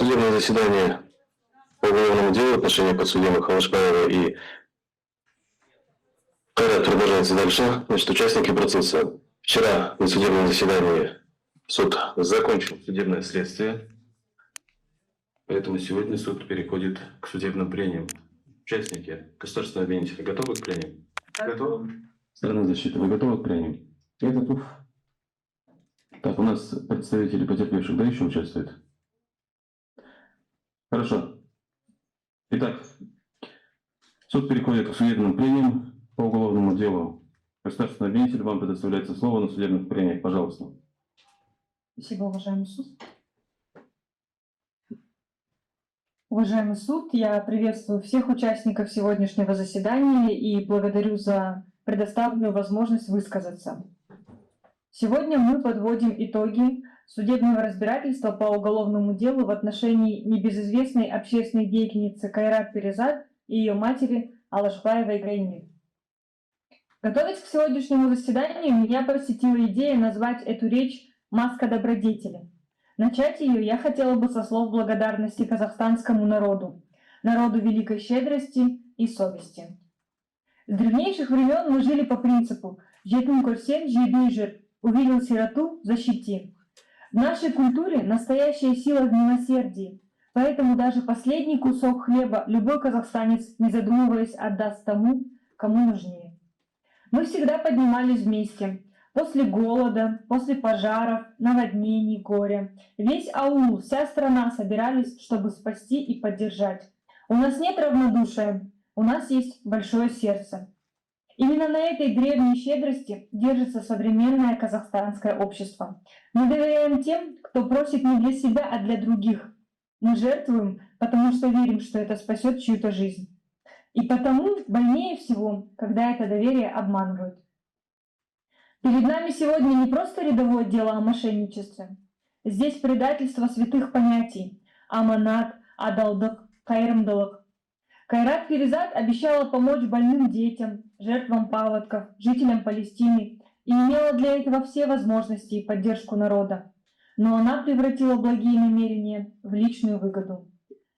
Судебное заседание по уголовному делу в отношении подсудимых Алашбаева и Кайрат продолжается дальше. Значит, участники процесса. Вчера на судебном заседании суд закончил судебное следствие, поэтому сегодня суд переходит к судебным прениям. Участники государственного обвинителя готовы к прениям? Готовы? Сторона защиты, вы готовы к прениям? Я готов. Так, у нас представители потерпевших, да, еще участвуют? Хорошо. Итак, суд переходит к судебным прениям по уголовному делу. Государственный обвинитель, вам предоставляется слово на судебных прениях. Пожалуйста. Спасибо, уважаемый суд. Уважаемый суд, я приветствую всех участников сегодняшнего заседания и благодарю за предоставленную возможность высказаться. Сегодня мы подводим итоги судебного разбирательства по уголовному делу в отношении небезызвестной общественной деятельницы Кайрат Перизат и ее матери Алашбаевой Гайни. Готовясь к сегодняшнему заседанию, меня посетила идея назвать эту речь «Маска добродетели». Начать ее я хотела бы со слов благодарности казахстанскому народу, народу великой щедрости и совести. С древнейших времен мы жили по принципу «Жетім көрсең, жебей жүр», увидел сироту – защити. В нашей культуре настоящая сила в милосердии, поэтому даже последний кусок хлеба любой казахстанец, не задумываясь, отдаст тому, кому нужнее. Мы всегда поднимались вместе. После голода, после пожаров, наводнений, горя. Весь аул, вся страна собирались, чтобы спасти и поддержать. У нас нет равнодушия, у нас есть большое сердце. Именно на этой древней щедрости держится современное казахстанское общество. Мы доверяем тем, кто просит не для себя, а для других. Мы жертвуем, потому что верим, что это спасет чью-то жизнь. И потому больнее всего, когда это доверие обманывают. Перед нами сегодня не просто рядовое дело о мошенничестве. Здесь предательство святых понятий – аманат, адалдык, кайрымдылык. Кайрат Перизат обещала помочь больным детям, жертвам паводков, жителям Палестины и имела для этого все возможности и поддержку народа. Но она превратила благие намерения в личную выгоду.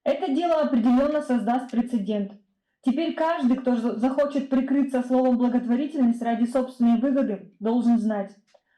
Это дело определенно создаст прецедент. Теперь каждый, кто захочет прикрыться словом благотворительность ради собственной выгоды, должен знать.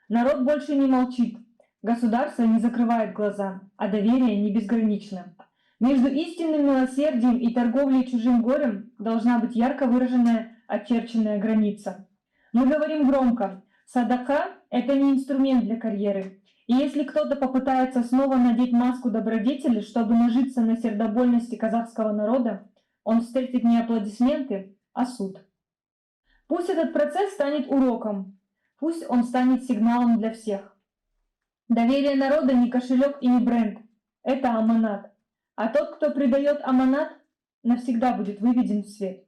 Народ больше не молчит, государство не закрывает глаза, а доверие не безгранично. Между истинным милосердием и торговлей чужим горем должна быть ярко выраженная, очерченная граница. Мы говорим громко: садака – это не инструмент для карьеры. И если кто-то попытается снова надеть маску добродетели, чтобы нажиться на сердобольности казахского народа, он встретит не аплодисменты, а суд. Пусть этот процесс станет уроком, пусть он станет сигналом для всех. Доверие народа не кошелек и не бренд, это аманат. А тот, кто предает аманат, навсегда будет выведен в свет.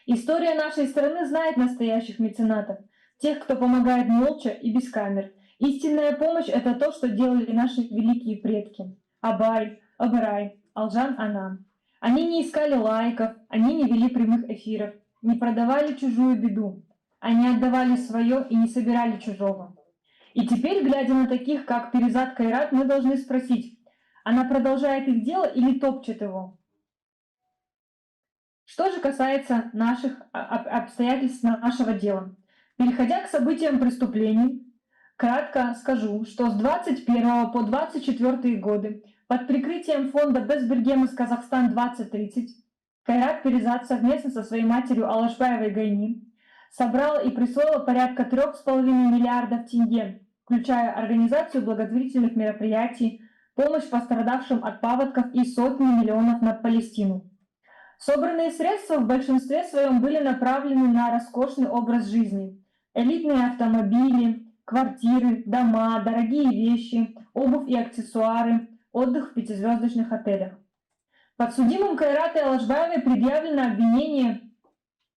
История нашей страны знает настоящих меценатов, тех, кто помогает молча и без камер. Истинная помощь – это то, что делали наши великие предки. Абай, Абырай, Алжан Анам. Они не искали лайков, они не вели прямых эфиров, не продавали чужую беду. Они отдавали свое и не собирали чужого. И теперь, глядя на таких, как Перизат Кайрат, мы должны спросить, она продолжает их дело или топчет его? Что же касается наших обстоятельств нашего дела? Переходя к событиям преступлений, кратко скажу, что с 21 по 24 годы под прикрытием фонда «Безбергемыс Казахстан-2030» Кайрат Перизат совместно со своей матерью Алашбаевой Гайни собрала и присвоила порядка 3,5 миллиардов тенге, включая организацию благотворительных мероприятий, помощь пострадавшим от паводков и сотни миллионов на Палестину. Собранные средства в большинстве своем были направлены на роскошный образ жизни, элитные автомобили, квартиры, дома, дорогие вещи, обувь и аксессуары, отдых в 5-звездочных отелях. Подсудимым Кайрат и Алашбаевой предъявлено обвинение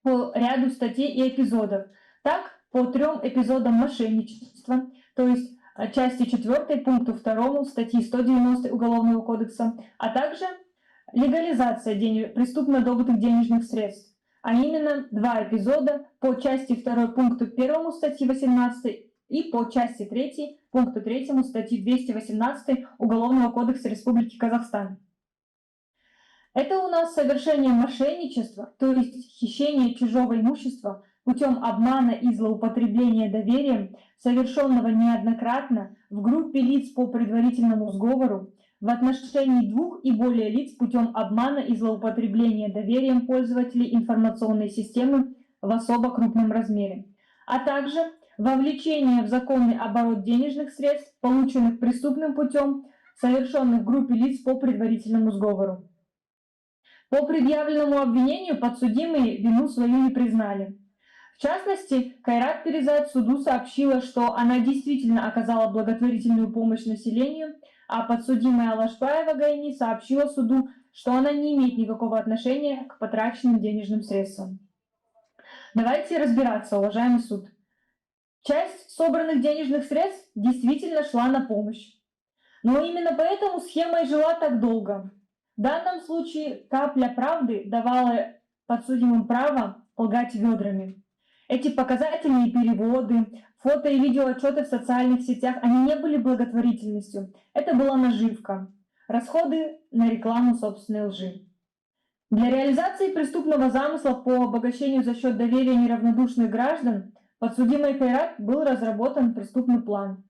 по ряду статей и эпизодов. Так, по 3 эпизодам мошенничества, то есть части 4 пункту 2 статьи 190 Уголовного кодекса, а также легализация преступно добытых денежных средств, а именно 2 эпизода по части 2 пункту 1 статьи 18 и по части 3 пункту 3 статьи 218 Уголовного кодекса Республики Казахстан. Это у нас совершение мошенничества, то есть хищение чужого имущества путем обмана и злоупотребления доверием, совершенного неоднократно в группе лиц по предварительному сговору, в отношении 2 и более лиц путем обмана и злоупотребления доверием пользователей информационной системы в особо крупном размере, а также вовлечение в законный оборот денежных средств, полученных преступным путем, совершенных в группе лиц по предварительному сговору. По предъявленному обвинению подсудимые вину свою не признали. В частности, Кайрат Перизат суду сообщила, что она действительно оказала благотворительную помощь населению, а подсудимая Алашбаева Гайни сообщила суду, что она не имеет никакого отношения к потраченным денежным средствам. Давайте разбираться, уважаемый суд. Часть собранных денежных средств действительно шла на помощь. Но именно поэтому схема и жила так долго. В данном случае капля правды давала подсудимым право лгать ведрами. Эти показательные переводы, фото и видеоотчеты в социальных сетях, они не были благотворительностью. Это была наживка, расходы на рекламу собственной лжи. Для реализации преступного замысла по обогащению за счет доверия неравнодушных граждан подсудимой Кайрат был разработан преступный план.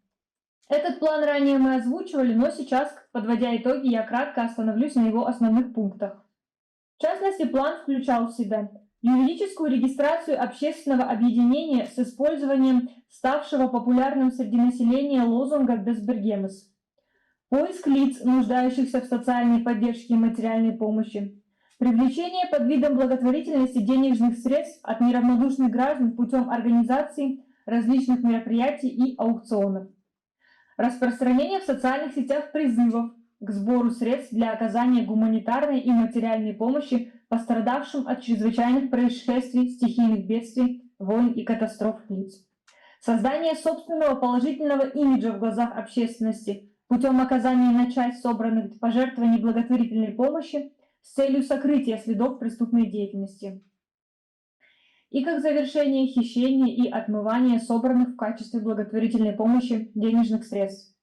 Этот план ранее мы озвучивали, но сейчас, подводя итоги, я кратко остановлюсь на его основных пунктах. В частности, план включал в себя юридическую регистрацию общественного объединения с использованием ставшего популярным среди населения лозунга «Безбергемес», поиск лиц, нуждающихся в социальной поддержке и материальной помощи, привлечение под видом благотворительности денежных средств от неравнодушных граждан путем организации различных мероприятий и аукционов, распространение в социальных сетях призывов к сбору средств для оказания гуманитарной и материальной помощи пострадавшим от чрезвычайных происшествий, стихийных бедствий, войн и катастроф лиц. Создание собственного положительного имиджа в глазах общественности путем оказания на часть собранных пожертвований благотворительной помощи с целью сокрытия следов преступной деятельности. И как завершение хищения и отмывания собранных в качестве благотворительной помощи денежных средств.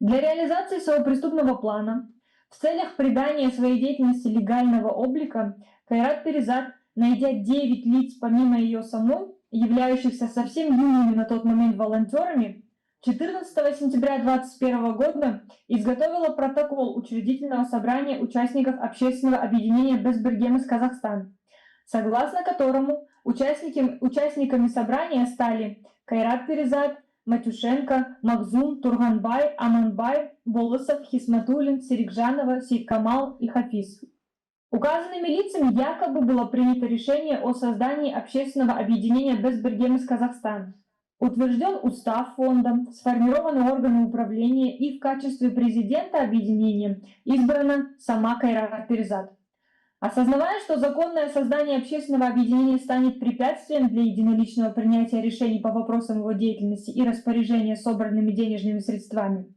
Для реализации своего преступного плана в целях придания своей деятельности легального облика Кайрат Перизат, найдя 9 лиц помимо ее самой, являющихся совсем юными на тот момент волонтерами, 14 сентября 2021 года изготовила протокол учредительного собрания участников общественного объединения «Безбергемес Казахстан», согласно которому участниками собрания стали Кайрат Перизат, Матюшенко, Магзум, Турганбай, Аманбай, Болысов, Хисматуллин, Серикжанова, Сейдкамал и Хафиз. Указанными лицами якобы было принято решение о создании общественного объединения «Безбергемес Казахстан». Утвержден устав фонда, сформированы органы управления и в качестве президента объединения избрана сама Кайрат Перизат. Осознавая, что законное создание общественного объединения станет препятствием для единоличного принятия решений по вопросам его деятельности и распоряжения собранными денежными средствами,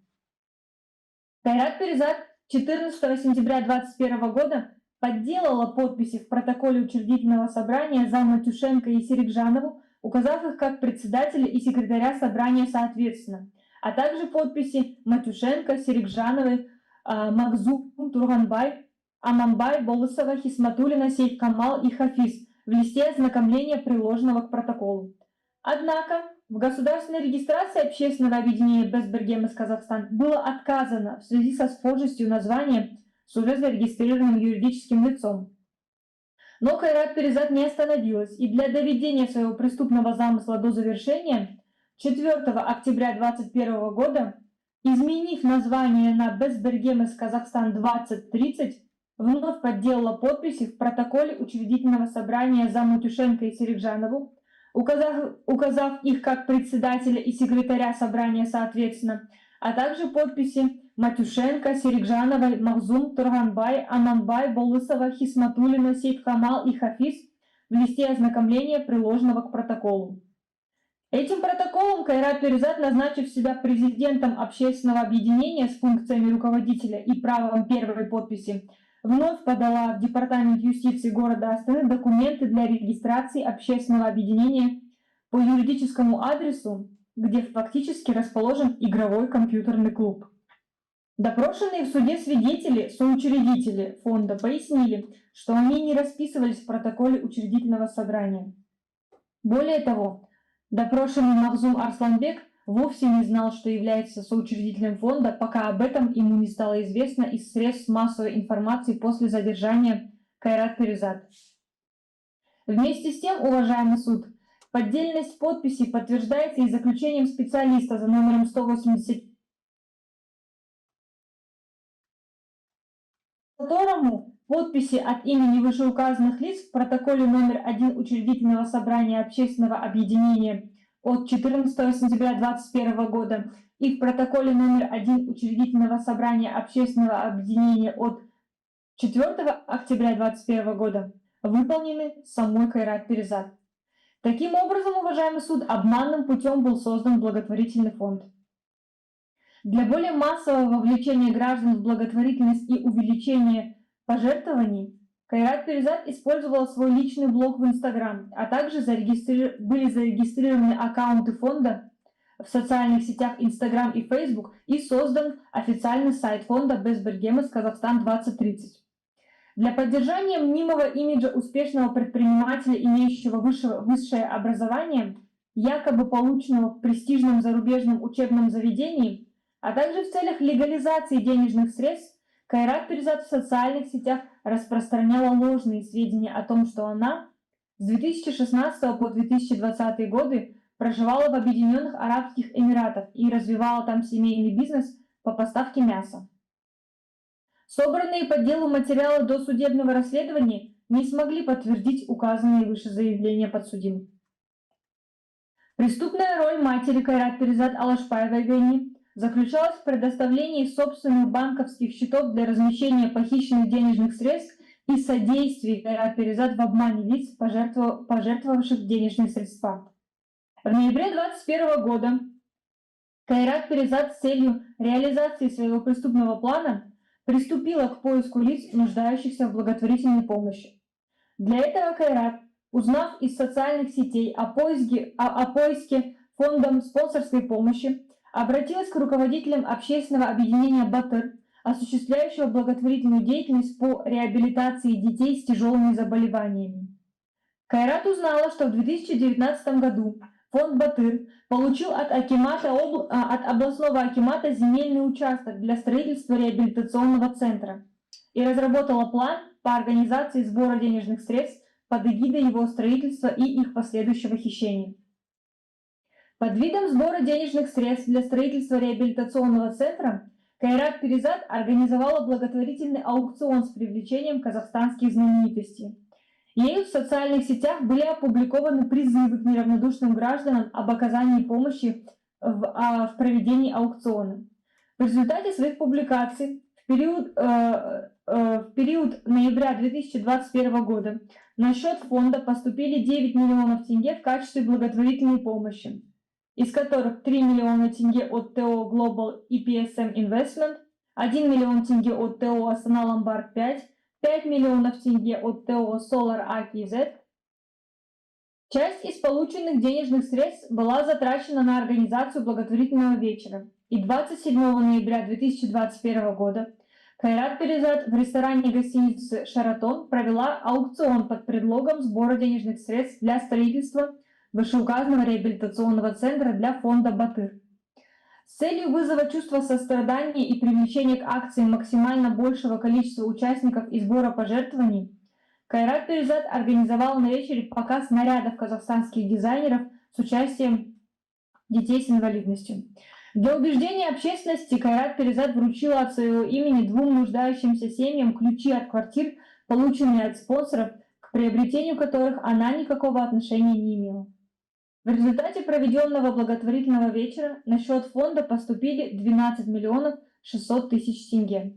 Кайрат Перизат 14 сентября 2021 года подделала подписи в протоколе учредительного собрания за Матюшенко и Серикжанову, указав их как председателя и секретаря собрания соответственно, а также подписи Матюшенко, Серикжановой, Магзум, Турганбай, Аманбай, Болысова, Хисматуллина, Сейдкамал и Хафиз в листе ознакомления, приложенного к протоколу. Однако в государственной регистрации общественного объединения «Безбергемес Казахстан» было отказано в связи со схожестью названия с уже зарегистрированным юридическим лицом. Но Кайрат Перизат не остановилась и для доведения своего преступного замысла до завершения 4 октября 2021 года, изменив название на «Безбергемес Казахстан 2030», вновь подделала подписи в протоколе учредительного собрания за Матюшенко и Серикжанову, указав их как председателя и секретаря собрания соответственно, а также подписи Матюшенко, Серикжановой, Магзум, Турганбай, Аманбай, Болысова, Хисматуллина, Сейдкамал и Хафиз в листе ознакомления, приложенного к протоколу. Этим протоколом Кайрат Перизат, назначив себя президентом общественного объединения с функциями руководителя и правом первой подписи, вновь подала в Департамент юстиции города Астаны документы для регистрации общественного объединения по юридическому адресу где фактически расположен игровой компьютерный клуб. Допрошенные в суде свидетели, соучредители фонда пояснили, что они не расписывались в протоколе учредительного собрания. Более того, допрошенный Махзум Арсланбек вовсе не знал, что является соучредителем фонда, пока об этом ему не стало известно из средств массовой информации после задержания Кайрат Перизат. Вместе с тем, уважаемый суд, поддельность подписи подтверждается и заключением специалиста за номером 180, которому подписи от имени вышеуказанных лиц в протоколе номер 1 учредительного собрания общественного объединения от 14 сентября 2021 года и в протоколе номер 1 учредительного собрания общественного объединения от 4 октября 2021 года выполнены самой Кайрат Перизат. Таким образом, уважаемый суд, обманным путем был создан благотворительный фонд. Для более массового вовлечения граждан в благотворительность и увеличения пожертвований Кайрат Перизат использовала свой личный блог в Инстаграм, а также были зарегистрированы аккаунты фонда в социальных сетях Инстаграм и Фейсбук и создан официальный сайт фонда Безбергемес Казахстан 2030. Для поддержания мнимого имиджа успешного предпринимателя, имеющего высшее образование, якобы полученного в престижном зарубежном учебном заведении, а также в целях легализации денежных средств, Кайрат Перизат в социальных сетях распространяла ложные сведения о том, что она с 2016 по 2020 годы проживала в Объединенных Арабских Эмиратах и развивала там семейный бизнес по поставке мяса. Собранные по делу материалы досудебного расследования не смогли подтвердить указанные выше заявления подсудимых. Преступная роль матери Кайрат Перизат Алашпаевой Гайни заключалась в предоставлении собственных банковских счетов для размещения похищенных денежных средств и содействии Кайрат Перизат в обмане лиц, пожертвовавших денежные средства. В ноябре 2021 года Кайрат Перизат с целью реализации своего преступного плана приступила к поиску лиц, нуждающихся в благотворительной помощи. Для этого Кайрат, узнав из социальных сетей о поиске фондом спонсорской помощи, обратилась к руководителям общественного объединения «Батыр», осуществляющего благотворительную деятельность по реабилитации детей с тяжелыми заболеваниями. Кайрат узнала, что в 2019 году фонд «Батыр» получил от областного акимата земельный участок для строительства реабилитационного центра и разработала план по организации сбора денежных средств под эгидой его строительства и их последующего хищения. Под видом сбора денежных средств для строительства реабилитационного центра Кайрат Перизат организовала благотворительный аукцион с привлечением казахстанских знаменитостей. Ею в социальных сетях были опубликованы призывы к неравнодушным гражданам об оказании помощи в проведении аукциона. В результате своих публикаций в период ноября 2021 года на счет фонда поступили 9 миллионов тенге в качестве благотворительной помощи, из которых 3 миллиона тенге от ТО Global EPSM Investment, 1 миллион тенге от ТО Астана Ломбард 5, 5 миллионов тенге от ТО Solar AKZ. Часть из полученных денежных средств была затрачена на организацию благотворительного вечера, и 27 ноября 2021 года Кайрат Перизат в ресторане гостиницы «Шаратон» провела аукцион под предлогом сбора денежных средств для строительства вышеуказанного реабилитационного центра для фонда «Батыр». С целью вызова чувства сострадания и привлечения к акции максимально большего количества участников и сбора пожертвований, Кайрат Перизат организовал на вечере показ нарядов казахстанских дизайнеров с участием детей с инвалидностью. Для убеждения общественности Кайрат Перизат вручила от своего имени 2 нуждающимся семьям ключи от квартир, полученные от спонсоров, к приобретению которых она никакого отношения не имела. В результате проведенного благотворительного вечера на счет фонда поступили 12 миллионов 600 тысяч тенге.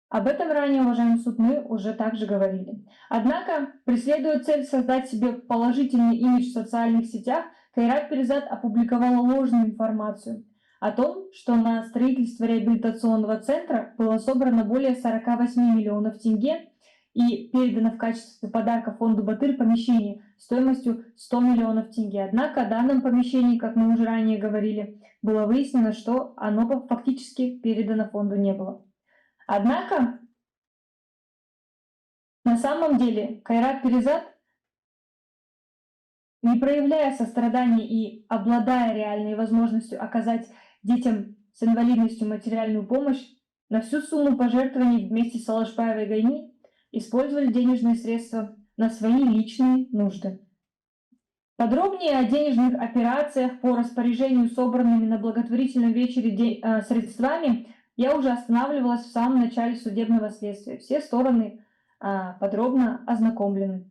Об этом ранее, уважаемый суд, мы уже также говорили. Однако, преследуя цель создать себе положительный имидж в социальных сетях, Кайрат Перизат опубликовала ложную информацию о том, что на строительство реабилитационного центра было собрано более 48 миллионов тенге и передано в качестве подарка фонду «Батыр» помещение стоимостью 100 миллионов тенге. Однако о данном помещении, как мы уже ранее говорили, было выяснено, что оно фактически передано фонду не было. Однако, на самом деле, Кайрат Перизат, не проявляя сострадания и обладая реальной возможностью оказать детям с инвалидностью материальную помощь, на всю сумму пожертвований вместе с Алашбаевой Гайни использовали денежные средства на свои личные нужды. Подробнее о денежных операциях по распоряжению собранными на благотворительном вечере средствами я уже останавливалась в самом начале судебного следствия. Все стороны подробно ознакомлены.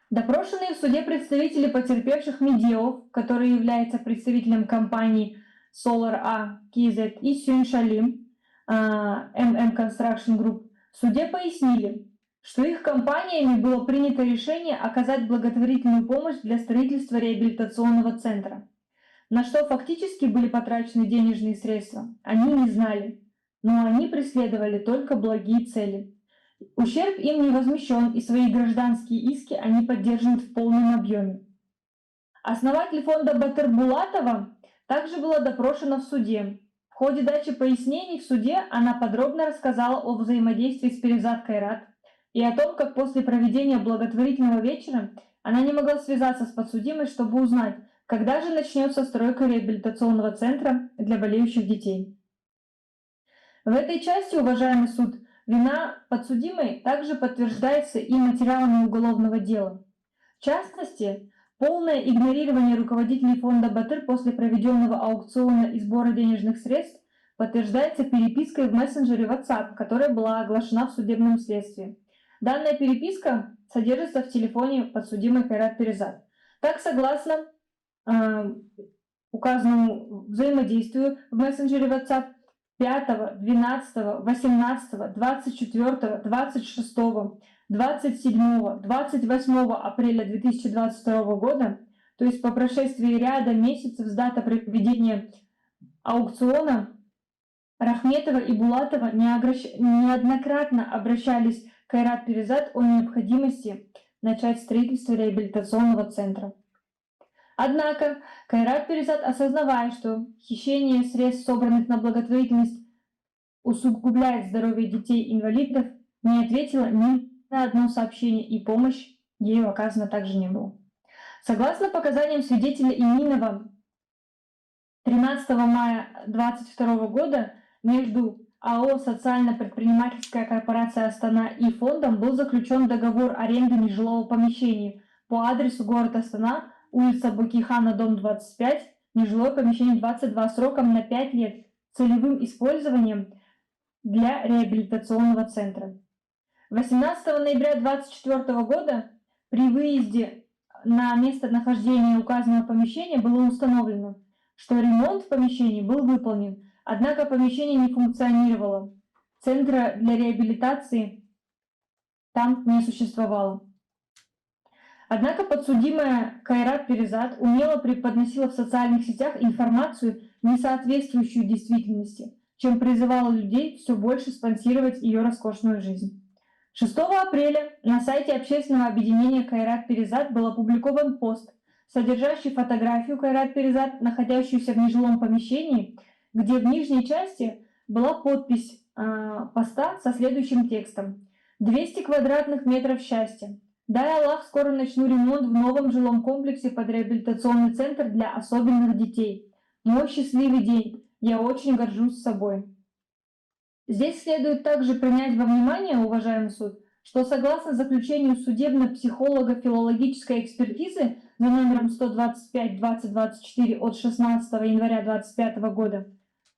Допрошенные в суде представители потерпевших Медеов, который является представителем компании Solar A KZ, и Сюн Шалим MM Construction Group, в суде пояснили, что их компаниями было принято решение оказать благотворительную помощь для строительства реабилитационного центра. На что фактически были потрачены денежные средства, они не знали, но они преследовали только благие цели. Ущерб им не возмещен, и свои гражданские иски они поддерживают в полном объеме. Основатель фонда Батыр Булатова также была допрошена в суде. В ходе дачи пояснений в суде она подробно рассказала о взаимодействии с Перизат Кайрат и о том, как после проведения благотворительного вечера она не могла связаться с подсудимой, чтобы узнать, когда же начнется стройка реабилитационного центра для болеющих детей. В этой части, уважаемый суд, вина подсудимой также подтверждается и материалами уголовного дела. В частности, полное игнорирование руководителей фонда Батыр после проведенного аукциона и сбора денежных средств подтверждается перепиской в мессенджере WhatsApp, которая была оглашена в судебном следствии. Данная переписка содержится в телефоне подсудимой Кайрат Перизат. Так, согласно указанному взаимодействию в мессенджере WhatsApp, 5, 12, 18, 24, 26, 27, 28 апреля 2022 года, то есть по прошествии ряда месяцев с даты проведения аукциона, Рахметова и Булатова неоднократно обращались к Кайрат Перизат о необходимости начать строительство реабилитационного центра. Однако Кайрат Перизат, осознавая, что хищение средств, собранных на благотворительность, усугубляет здоровье детей-инвалидов, не ответила ни на одно сообщение, и помощь ею оказана также не была. Согласно показаниям свидетеля Иминова, 13 мая 2022 года между АО «Социально-предпринимательская корпорация Астана» и фондом был заключен договор аренды нежилого помещения по адресу город Астана, улица Бакихана, дом 25, нежилое помещение 22 сроком на 5 лет, целевым использованием для реабилитационного центра. 18 ноября 2024 года при выезде на место нахождения указанного помещения было установлено, что ремонт в помещении был выполнен, однако помещение не функционировало. Центра для реабилитации там не существовало. Однако подсудимая Кайрат Перизат умело преподносила в социальных сетях информацию, не соответствующую действительности, чем призывала людей все больше спонсировать ее роскошную жизнь. 6 апреля на сайте общественного объединения Кайрат Перизат был опубликован пост, содержащий фотографию Кайрат Перизат, находящуюся в нежилом помещении, где в нижней части была подпись поста со следующим текстом: «200 квадратных метров счастья. Дай Аллах, скоро начну ремонт в новом жилом комплексе под реабилитационный центр для особенных детей. Мой счастливый день. Я очень горжусь собой». Здесь следует также принять во внимание, уважаемый суд, что согласно заключению судебно-психолого-филологической экспертизы за номером 125-2024 от 16 января 2025 года,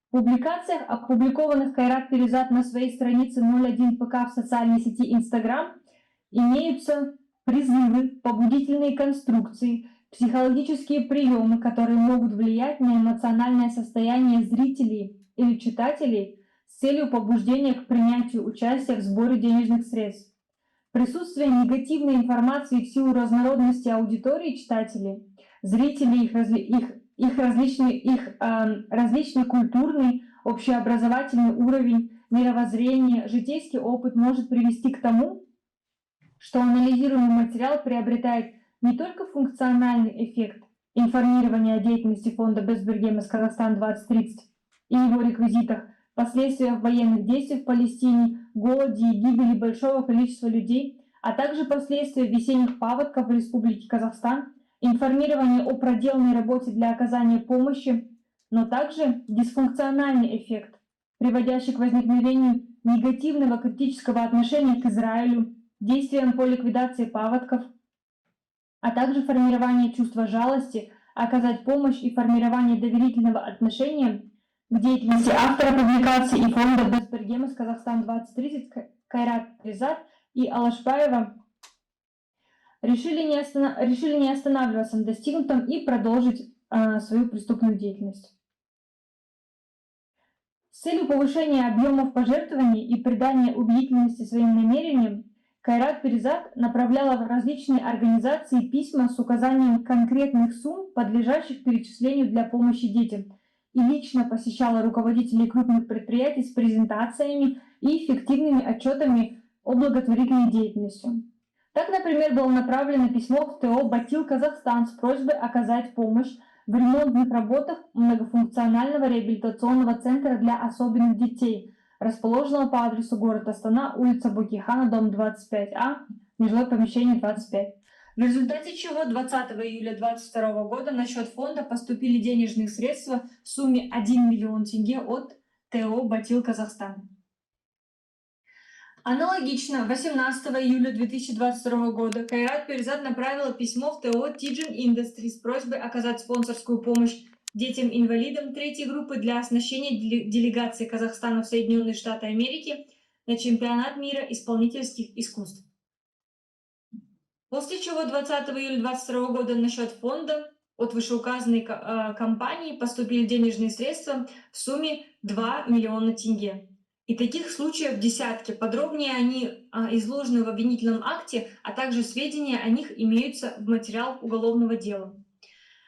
в публикациях, опубликованных Кайрат Перизат на своей странице 01 ПК в социальной сети Instagram, имеются призывы, побудительные конструкции, психологические приемы, которые могут влиять на эмоциональное состояние зрителей или читателей с целью побуждения к принятию участия в сборе денежных средств. Присутствие негативной информации в силу разнородности аудитории читателей, зрителей, их различный культурный, общеобразовательный уровень, мировоззрение, житейский опыт может привести к тому, что анализируемый материал приобретает не только функциональный эффект информирования о деятельности фонда Безбергемес Казахстан 2030 и его реквизитах, последствиях военных действий в Палестине, голоде и гибели большого количества людей, а также последствия весенних паводков в Республике Казахстан, информирование о проделанной работе для оказания помощи, но также дисфункциональный эффект, приводящий к возникновению негативного критического отношения к Израилю, действиям по ликвидации паводков, а также формирование чувства жалости, оказать помощь и формирование доверительного отношения к деятельности автора публикации и фонда Безбергемес Казахстан 2030 Кайрат Перизат и Алашбаева решили не останавливаться на достигнутом и продолжить свою преступную деятельность. С целью повышения объемов пожертвований и придания убедительности своим намерениям Кайрат Перизат направляла в различные организации письма с указанием конкретных сумм, подлежащих перечислению для помощи детям, и лично посещала руководителей крупных предприятий с презентациями и эффективными отчетами о благотворительной деятельности. Так, например, было направлено письмо в ТО «Батил Казахстан» с просьбой оказать помощь в ремонтных работах многофункционального реабилитационного центра для особенных детей, расположенного по адресу город Астана, улица Букихана, дом 25А, нежилое помещение 25. В результате чего 20 июля 2022 года на счет фонда поступили денежные средства в сумме 1 миллион тенге от ТО «Батил Казахстан». Аналогично, 18 июля 2022 года Кайрат Перизат направила письмо в ТО Тиджин Industries с просьбой оказать спонсорскую помощь детям-инвалидам третьей группы для оснащения делегации Казахстана в Соединенные Штаты Америки на чемпионат мира исполнительских искусств. После чего 20 июля 2022 года на счет фонда от вышеуказанной компании поступили денежные средства в сумме 2 миллиона тенге. И таких случаев десятки. Подробнее они изложены в обвинительном акте, а также сведения о них имеются в материалах уголовного дела.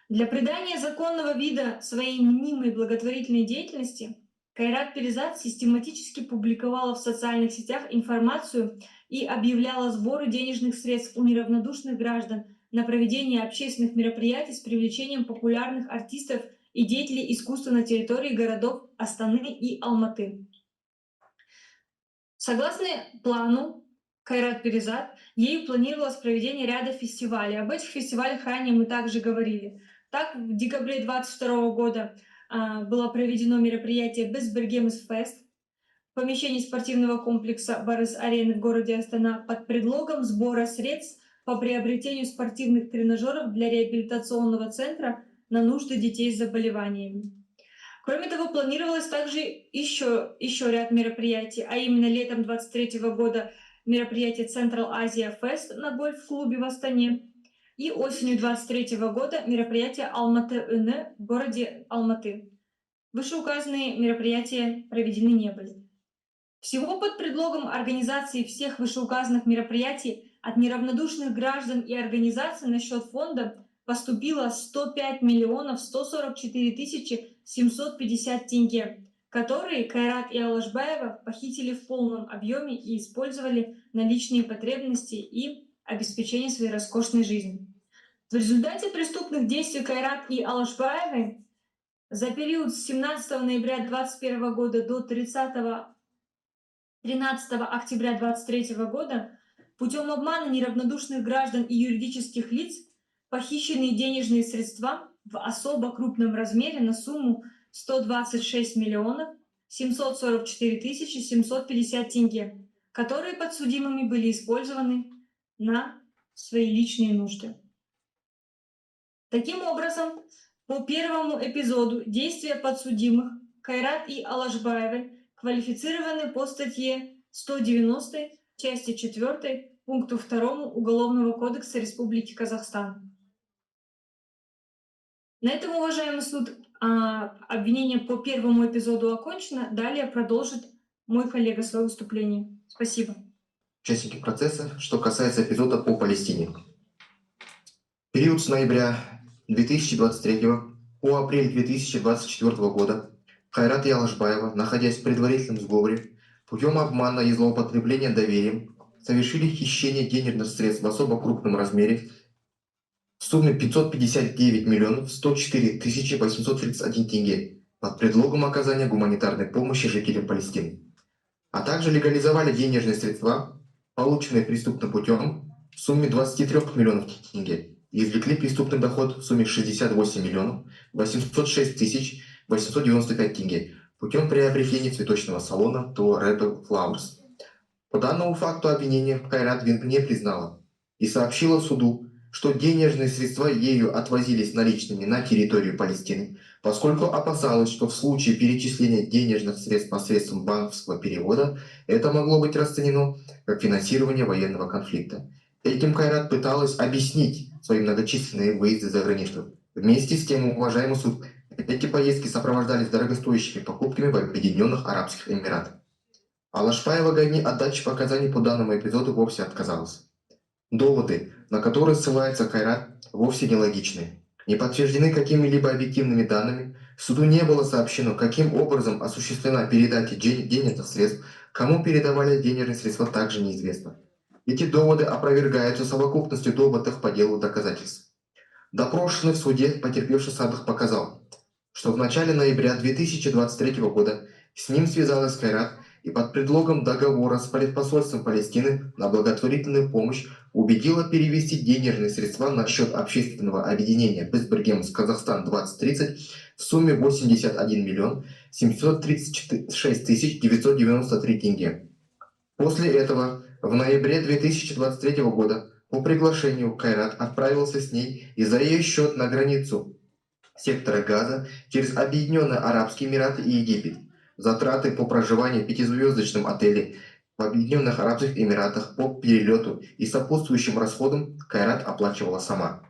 Для придания законного вида своей мнимой благотворительной деятельности Кайрат Перизат систематически публиковала в социальных сетях информацию и объявляла сборы денежных средств у неравнодушных граждан на проведение общественных мероприятий с привлечением популярных артистов и деятелей искусства на территории городов Астаны и Алматы. Согласно плану Кайрат Перизат, ею планировалось проведение ряда фестивалей. Об этих фестивалях ранее мы также говорили. Так, в декабре 2022 года было проведено мероприятие Безбергемес Фест в помещении спортивного комплекса Барыс-Арены в городе Астана под предлогом сбора средств по приобретению спортивных тренажеров для реабилитационного центра на нужды детей с заболеваниями. Кроме того, планировалось также еще ряд мероприятий, а именно летом 2023 года мероприятие Central Asia Fest на гольф-клубе в Астане и осенью 2023 года мероприятие Алматы-Ыны в городе Алматы. Вышеуказанные мероприятия проведены не были. Всего под предлогом организации всех вышеуказанных мероприятий от неравнодушных граждан и организаций на счет фонда поступило 105 миллионов 144 тысячи 750 тенге, которые Кайрат и Алашбаева похитили в полном объеме и использовали на личные потребности и обеспечение своей роскошной жизни. В результате преступных действий Кайрат и Алашбаевой за период с 17 ноября 2021 года до 13 октября 2023 года путем обмана неравнодушных граждан и юридических лиц похищенные денежные средства в особо крупном размере на сумму 126 миллионов 744 тысячи 750 тенге, которые подсудимыми были использованы на свои личные нужды. Таким образом, по первому эпизоду действия подсудимых Кайрат и Алашбаевой квалифицированы по статье 190 части 4 пункту 2 Уголовного кодекса Республики Казахстан. На этом, уважаемый суд, обвинение по первому эпизоду окончено. Далее продолжит мой коллега свое выступление. Спасибо. Участники процесса, что касается эпизода по Палестине. Период с ноября 2023 по апрель 2024 года Кайрат и Алашбаева, находясь в предварительном сговоре, путем обмана и злоупотребления доверием совершили хищение денежных средств в особо крупном размере в сумме 559 миллионов 104 тысячи 831 тенге под предлогом оказания гуманитарной помощи жителям Палестины, а также легализовали денежные средства, полученные преступным путем, в сумме 23 миллионов тенге, и извлекли преступный доход в сумме 68 миллионов 806 тысяч 895 тенге путем приобретения цветочного салона To Rebel Flowers. По данному факту обвинения Кайрат вину не признала и сообщила суду, что денежные средства ею отвозились наличными на территорию Палестины, поскольку опасалась, что в случае перечисления денежных средств посредством банковского перевода это могло быть расценено как финансирование военного конфликта. Этим Кайрат пыталась объяснить свои многочисленные выезды за границу. Вместе с тем, уважаемый суд, эти поездки сопровождались дорогостоящими покупками в Объединенных Арабских Эмиратах. Алашпаева Гайни от дачи показаний по данному эпизоду вовсе отказалась. Доводы, на которые ссылается Кайрат, вовсе не логичны. Не подтверждены какими-либо объективными данными, суду не было сообщено, каким образом осуществлена передача денежных средств, кому передавали денежные средства, также неизвестно. Эти доводы опровергаются совокупностью доводов по делу доказательств. Допрошенный в суде потерпевший Садых показал, что в начале ноября 2023 года с ним связалась Кайрат и под предлогом договора с посольством Палестины на благотворительную помощь убедила перевести денежные средства на счет общественного объединения «Безбергемс Казахстан 2030» в сумме 81 миллион 736 тысяч 993 тенге. После этого в ноябре 2023 года по приглашению Кайрат отправился с ней и за ее счет на границу сектора Газа через Объединенные Арабские Эмираты и Египет. Затраты по проживанию в пятизвездочном отеле в Объединенных Арабских Эмиратах по перелету и сопутствующим расходам Кайрат оплачивала сама.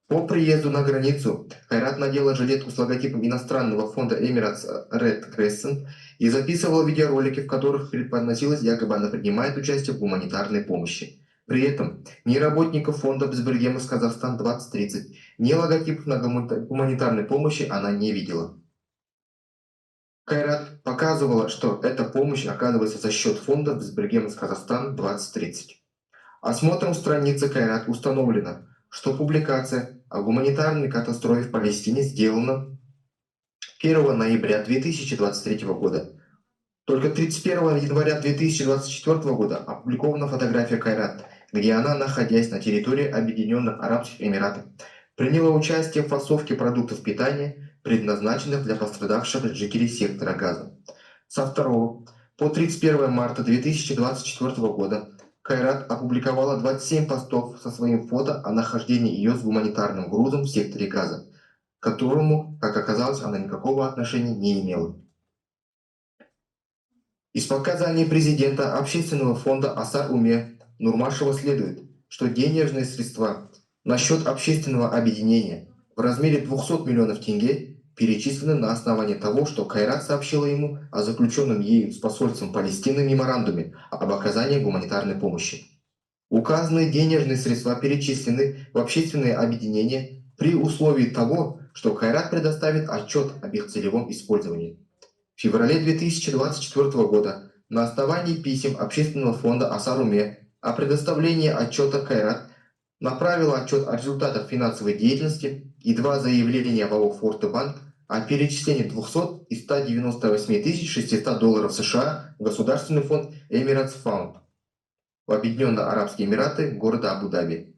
По приезду на границу Кайрат надела жилетку с логотипом иностранного фонда Emirates Red Crescent и записывала видеоролики, в которых преподносилось, якобы она принимает участие в гуманитарной помощи. При этом ни работников фонда «Безбергемс Казахстан 2030», ни логотипов на гуманитарной помощи она не видела. Кайрат показывала, что эта помощь оказывается за счет фонда «Безбергемс Казахстан 2030». Осмотром страницы Кайрат установлено, что публикация о гуманитарной катастрофе в Палестине сделана 1 ноября 2023 года. Только 31 января 2024 года опубликована фотография Кайрат, где она, находясь на территории Объединенных Арабских Эмиратов, приняла участие в фасовке продуктов питания, предназначенных для пострадавших жителей сектора Газа. Со 2 по 31 марта 2024 года Кайрат опубликовала 27 постов со своим фото о нахождении ее с гуманитарным грузом в секторе Газа, к которому, как оказалось, она никакого отношения не имела. Из показаний президента общественного фонда Асар Уме Нурмашева следует, что денежные средства на счет общественного объединения в размере 200 миллионов тенге перечислены на основании того, что Кайрат сообщила ему о заключенном ею с посольством Палестины меморандуме об оказании гуманитарной помощи. Указанные денежные средства перечислены в общественные объединения при условии того, что Кайрат предоставит отчет об их целевом использовании. В феврале 2024 года на основании писем общественного фонда Асар Уме о предоставлении отчета Кайрат направила отчет о результатах финансовой деятельности и 2 заявления в АО «Форте-Банк» о перечислении 200 и 198 600 долларов США в Государственный фонд Emirates Fund в Объединенные Арабские Эмираты города Абу-Даби.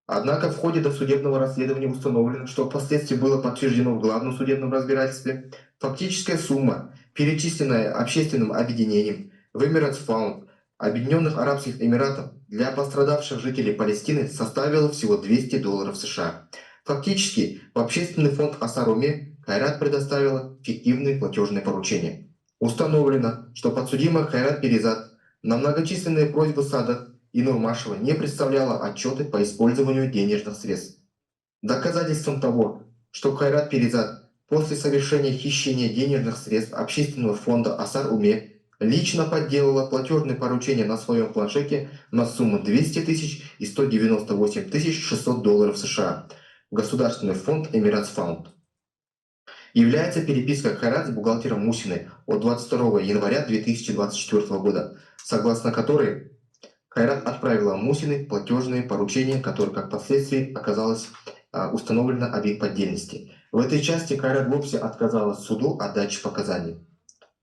Однако в ходе досудебного расследования установлено, что впоследствии было подтверждено в главном судебном разбирательстве, фактическая сумма, перечисленная общественным объединением в Emirates Fund Объединенных Арабских Эмиратов для пострадавших жителей Палестины составила всего 200 долларов США. Фактически, в общественный фонд Асар Уме Кайрат предоставила фиктивные платежные поручения. Установлено, что подсудимая Кайрат Перизат на многочисленные просьбы Сада и Нурмашева не представляла отчеты по использованию денежных средств. Доказательством того, что Кайрат Перизат после совершения хищения денежных средств общественного фонда Асар Уме лично подделала платежные поручения на своем планшете на сумму 200 тысяч и 198 600 долларов США в Государственный фонд Emirates Fund. является переписка Кайрат с бухгалтером Мусиной от 22 января 2024 года, согласно которой Кайрат отправила Мусиной платежные поручения, которые, как впоследствии оказалось установлено об их поддельности. В этой части Кайрат вовсе отказалась суду от дачи показаний.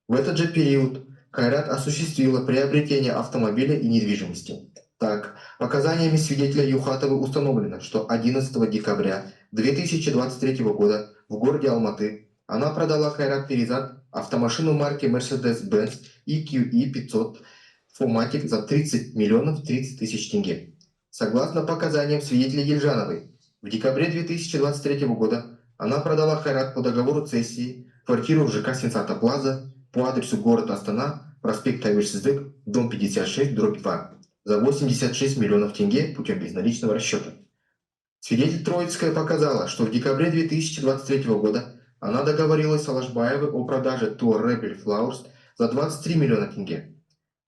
В этот же период Кайрат осуществила приобретение автомобиля и недвижимости. Так, показаниями свидетеля Юхатовой установлено, что 11 декабря 2023 года в городе Алматы она продала Кайрат Перизат автомашину марки Mercedes-Benz EQE 500 Fomatic за 30 миллионов 30 тысяч тенге. Согласно показаниям свидетеля Ельжановой, в декабре 2023 года она продала Кайрат по договору цессии квартиру в ЖК Сенсата Плаза по адресу город Астана, проспект Тавиш-Сыздык, дом 56, дробь 2, за 86 миллионов тенге путем безналичного расчета. Свидетель Троицкая показала, что в декабре 2023 года она договорилась с Алашбаевой о продаже ТО Rebel Flowers за 23 миллиона тенге.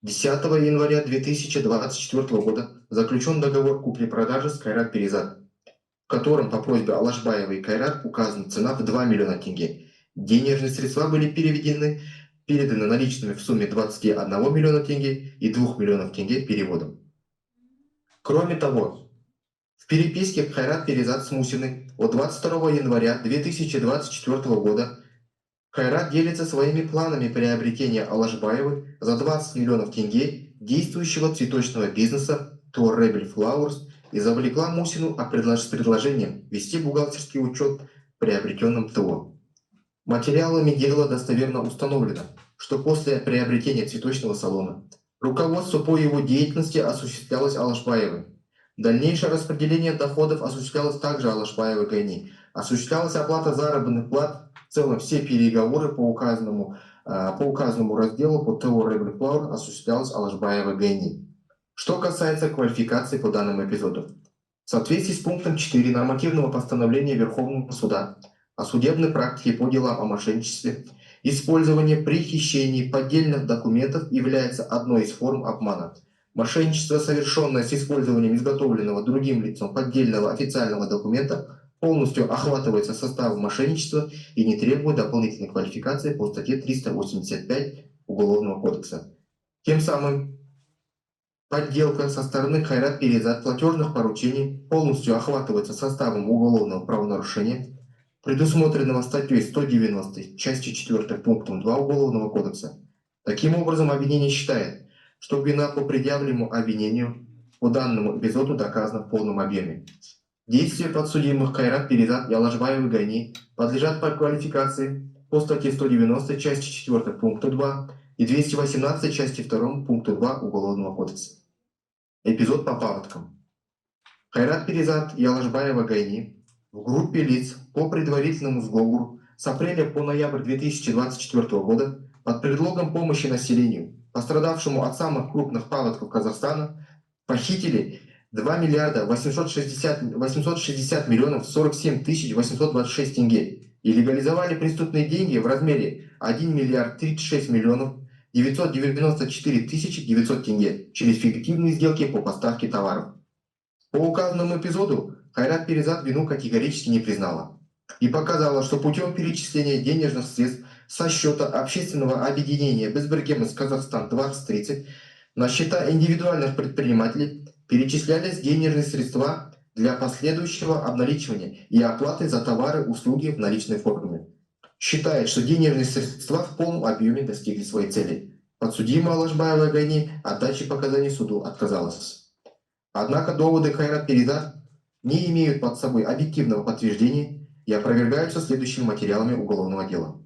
10 января 2024 года заключен договор купли-продажи с Кайрат Перизат, в котором по просьбе Алашбаевой и Кайрат указана цена в 2 миллиона тенге. Денежные средства были переданы наличными в сумме 21 миллиона тенге и 2 миллионов тенге переводом. Кроме того, в переписке Кайрат Перизат с Мусиной от 22 января 2024 года Кайрат делится своими планами приобретения Алашбаевой за 20 миллионов тенге действующего цветочного бизнеса ТО Rebel Flowers и завлекла Мусину с предложением вести бухгалтерский учет в приобретенном ТО. Материалами дела достоверно установлено, что после приобретения цветочного салона руководство по его деятельности осуществлялось Алашбаевой. Дальнейшее распределение доходов осуществлялось также Алашбаевой Гайни. Осуществлялась оплата заработных плат, в целом все переговоры по указанному разделу по ТО Rebel Flower осуществлялось Алашбаевой Гайни. Что касается квалификации по данному эпизоду. В соответствии с пунктом 4 нормативного постановления Верховного суда о судебной практике по делам о мошенничестве, использование при хищении поддельных документов является одной из форм обмана. Мошенничество, совершенное с использованием изготовленного другим лицом поддельного официального документа, полностью охватывается составом мошенничества и не требует дополнительной квалификации по статье 385 Уголовного кодекса. Тем самым подделка со стороны Кайрат Перизат платежных поручений полностью охватывается составом уголовного правонарушения, предусмотренного статьей 190 части 4 пунктом 2 Уголовного кодекса. Таким образом, обвинение считает, что вина по предъявленному обвинению по данному эпизоду доказана в полном объеме. Действия подсудимых Кайрат Перизат и Алашбаевой Гайни подлежат по квалификации по статье 190 части 4 пункта 2 и 218 части 2 пункта 2 Уголовного кодекса. Эпизод по паводкам. Кайрат Перизат и Алашбаева Гайни в группе лиц по предварительному сговору с апреля по ноябрь 2024 года под предлогом помощи населению, пострадавшему от самых крупных паводков Казахстана, похитили 2 миллиарда 860 миллионов 47 тысяч 826 тенге и легализовали преступные деньги в размере 1 миллиард 36 миллионов 994 тысячи 900 тенге через фиктивные сделки по поставке товаров. По указанному эпизоду Кайрат Перизат вину категорически не признала и показала, что путем перечисления денежных средств со счета общественного объединения Безбергемес Казахстан 2030 на счета индивидуальных предпринимателей перечислялись денежные средства для последующего обналичивания и оплаты за товары и услуги в наличной форме. Считает, что денежные средства в полном объеме достигли своей цели. Подсудимая Алашбаева Гайни от дачи показаний суду отказалась. Однако доводы Кайрат Перизат не имеют под собой объективного подтверждения и опровергаются следующими материалами уголовного дела.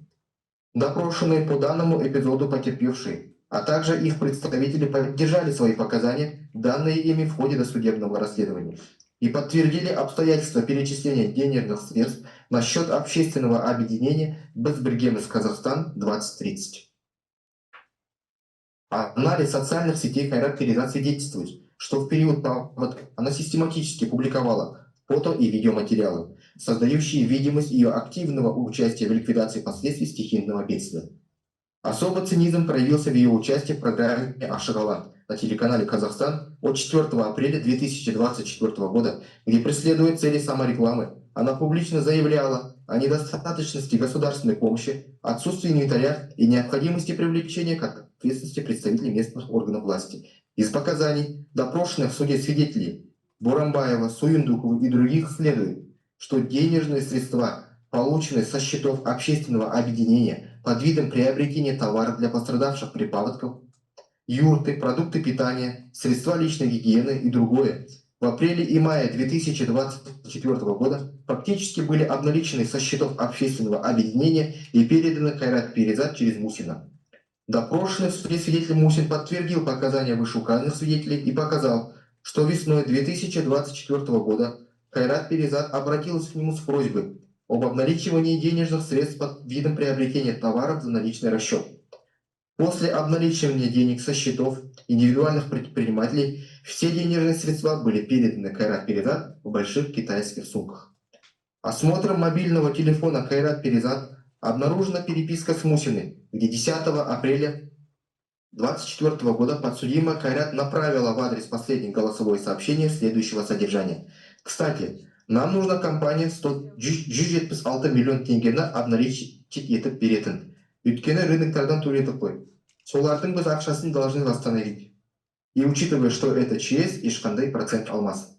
Допрошенные по данному эпизоду потерпевшие, а также их представители поддержали свои показания, данные ими в ходе досудебного расследования, и подтвердили обстоятельства перечисления денежных средств на счет общественного объединения Безбергемес Казахстан 2030. Анализ социальных сетей Кайрат Перизат свидетельствует, что в период паводка она систематически публиковала фото и видеоматериалы, создающие видимость ее активного участия в ликвидации последствий стихийного бедствия. Особый цинизм проявился в ее участии в программе «Ашгалан» на телеканале «Казахстан» от 4 апреля 2024 года, где преследует цели саморекламы, она публично заявляла о недостаточности государственной помощи, отсутствии инвентаря и необходимости привлечения к ответственности представителей местных органов власти. Из показаний допрошенных в суде свидетелей Бурамбаева, Суюндукова и других следует, что денежные средства, полученные со счетов общественного объединения под видом приобретения товаров для пострадавших при паводках, юрты, продукты питания, средства личной гигиены и другое, в апреле и мае 2024 года фактически были обналичены со счетов общественного объединения и переданы Кайрат Перизат через Мусина. Допрошенный в суде свидетель Мусин подтвердил показания вышеуказанных свидетелей и показал, что весной 2024 года Кайрат Перизат обратилась к нему с просьбой об обналичивании денежных средств под видом приобретения товаров за наличный расчет. После обналичивания денег со счетов индивидуальных предпринимателей все денежные средства были переданы Кайрат Перизат в больших китайских сумках. Осмотром мобильного телефона Кайрат Перизат обнаружена переписка с Мусиной, где 10 апреля 2024 года подсудимая Кайрат направила в адрес последнего голосовое сообщение следующего содержания. Кстати, нам нужна компания 176 миллион теңгені обналичить етіп беретін. Өйткені рыноктардан төледік қой. Солардың біз ақшасын должны восстановить. И учитывая, что это ЧС, ешқандай процент алмас.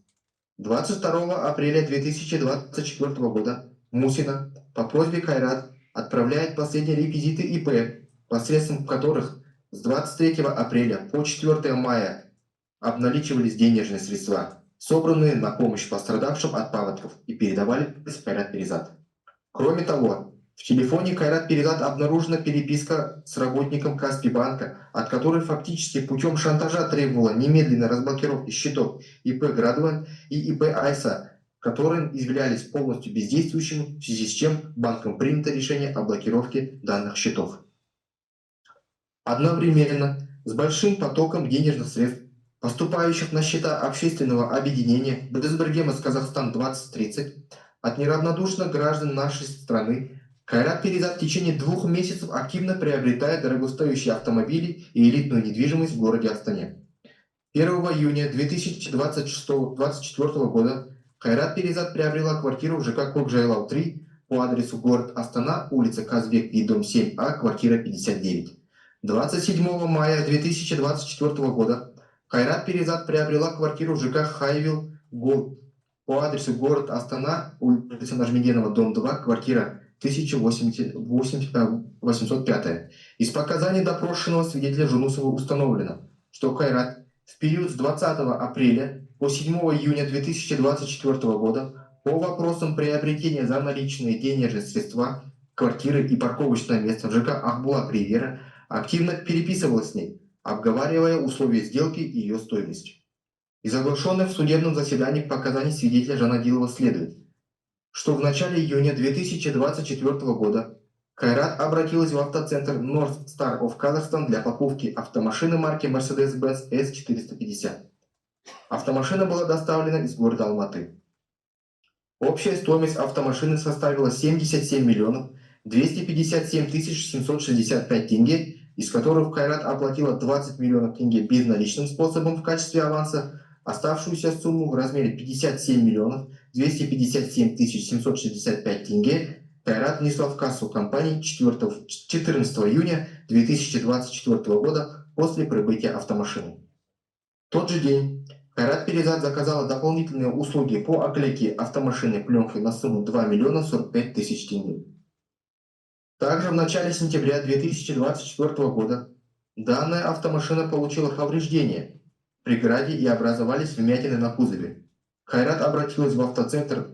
22 апреля 2024 года Мусина по просьбе Кайрат отправляет последние реквизиты ИП, посредством которых с 23 апреля по 4 мая обналичивались денежные средства, собранные на помощь пострадавшим от паводков и передавали в Кайрат Перизат. Кроме того, в телефоне Кайрат Перизат обнаружена переписка с работником Каспийбанка, от которой фактически путем шантажа требовала немедленной разблокировки счетов ИП Градуэн и ИП Айса, которые являлись полностью бездействующими, в связи с чем банком принято решение о блокировке данных счетов. Одновременно с большим потоком денежных средств, поступающих на счета общественного объединения Безбергемас Казахстан 2030, от неравнодушных граждан нашей страны, Кайрат Перизат в течение 2 месяцев активно приобретает дорогостоящие автомобили и элитную недвижимость в городе Астане. 1 июня 2024 года Кайрат Перизат приобрела квартиру в ЖК Кокжайлау 3 по адресу город Астана, улица Казбек и дом 7А, квартира 59. 27 мая 2024 года Кайрат Перизат приобрела квартиру в ЖК Хайвилл Голд по адресу город Астана, улица Нажмеденова, дом 2, квартира 1805. Из показаний допрошенного свидетеля Жунусова установлено, что Кайрат в период с 20 апреля по 7 июня 2024 года по вопросам приобретения за наличные денежные средства, квартиры и парковочное место в ЖК Ахбулак Ривьера активно переписывалась с ней, обговаривая условия сделки и ее стоимость. Из оглашенных в судебном заседании показаний свидетеля Жанадилова следует, что в начале июня 2024 года Кайрат обратилась в автоцентр North Star of Kazakhstan для покупки автомашины марки Mercedes-Benz S450. Автомашина была доставлена из города Алматы. Общая стоимость автомашины составила 77 миллионов 257 тысяч 765 тенге, из которых Кайрат оплатила 20 миллионов тенге безналичным способом в качестве аванса. Оставшуюся сумму в размере 57 миллионов 257 тысяч 765 тенге Кайрат внесла в кассу компании 14 июня 2024 года после прибытия автомашины. В тот же день Кайрат Перизат заказала дополнительные услуги по оклейке автомашины пленкой на сумму 2 миллиона 45 тысяч тенге. Также в начале сентября 2024 года данная автомашина получила повреждения в преграде и образовались вмятины на кузове. Кайрат обратилась в автоцентр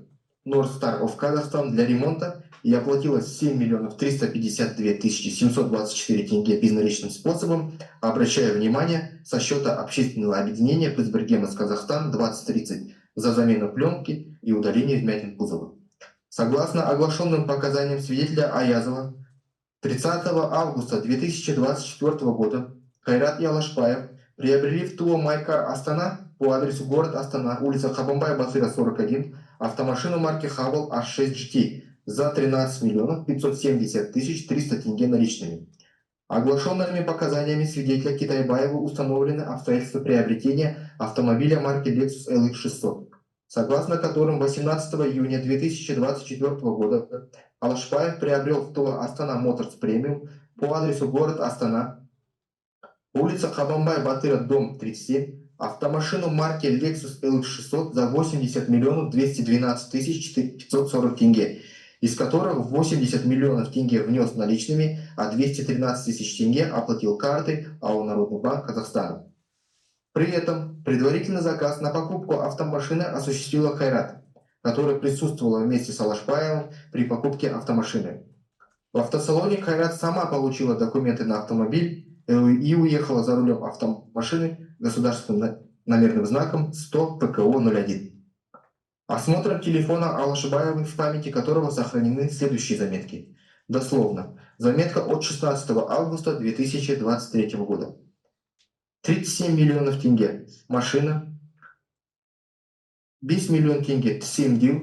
North Star of Kazakhstan для ремонта и оплатила 7 миллионов 352 тысячи 724 тенге безналичным способом, обращая внимание со счета общественного объединения Безбергемас Казахстан 2030 за замену пленки и удаление вмятин кузова. Согласно оглашенным показаниям свидетеля Аязова, 30 августа 2024 года Кайрат и Алашбаев приобрели в ТО Майкар Астана по адресу город Астана, улица Хабамбай Басыра 41, автомашину марки Хавал H6 GT за 13 миллионов 570 тысяч 300 тенге наличными. Оглашенными показаниями свидетеля Китайбаева установлены обстоятельства приобретения автомобиля марки Lexus LX600. согласно которым 18 июня 2024 года Алашбаев приобрел в ТО Астана Моторс Премиум по адресу город Астана, улица Кабанбай-Батыра, дом 37, автомашину марки Lexus LX600 за 80 миллионов 212 тысяч 540 тенге, из которых 80 миллионов тенге внес наличными, а 213 тысяч тенге оплатил картой АО «Народный банк Казахстана». При этом предварительный заказ на покупку автомашины осуществила Хайрат, которая присутствовала вместе с Алашбаевым при покупке автомашины. В автосалоне Хайрат сама получила документы на автомобиль и уехала за рулем автомашины государственным номерным знаком 100 ПКО-01. Осмотром телефона Алашбаевой, в памяти которого сохранены следующие заметки. Дословно. Заметка от 16 августа 2023 года. 37 миллионов тенге машина, 5 миллион тенге тсемдил,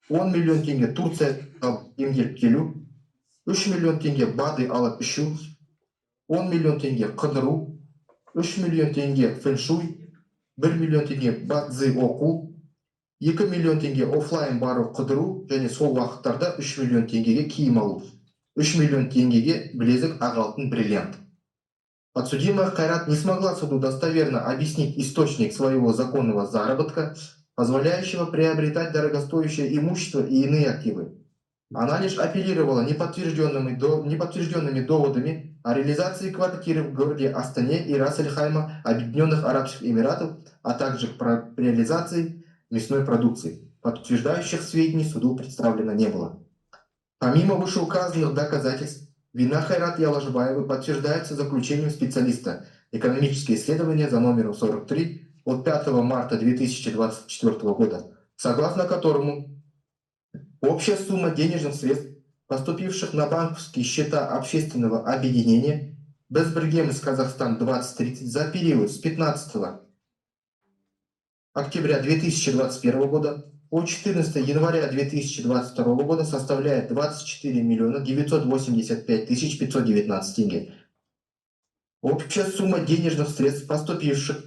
10 миллион тенге Турция имдел келу, 3 миллион тенге бады алып ішу, 10 миллион тенге қыдыру, 3 миллион тенге фэншуй, 1 миллион тенге бадзы оқу, 2 миллион тенге офлайн бару қыдыру, және сол уақыттарда 3 миллион тенгеге киім алу, 3 миллион тенгеге білезік ақ алтын бриллиант. Подсудимая Хайрат не смогла суду достоверно объяснить источник своего законного заработка, позволяющего приобретать дорогостоящее имущество и иные активы. Она лишь апеллировала неподтвержденными доводами о реализации квартиры в городе Астане и Рас-эль-Хайма Объединенных Арабских Эмиратов, а также про реализации мясной продукции. Подтверждающих сведений суду представлено не было. Помимо вышеуказанных доказательств, вина Хайрат и Алашбаевой подтверждается заключением специалиста «Экономические исследования» за номером 43 от 5 марта 2024 года, согласно которому общая сумма денежных средств, поступивших на банковские счета общественного объединения Безбергемес Казахстан 2030 за период с 15 октября 2021 года по 14 января 2022 года составляет 24 миллиона 985 тысяч 519 тенге. Общая сумма денежных средств, поступивших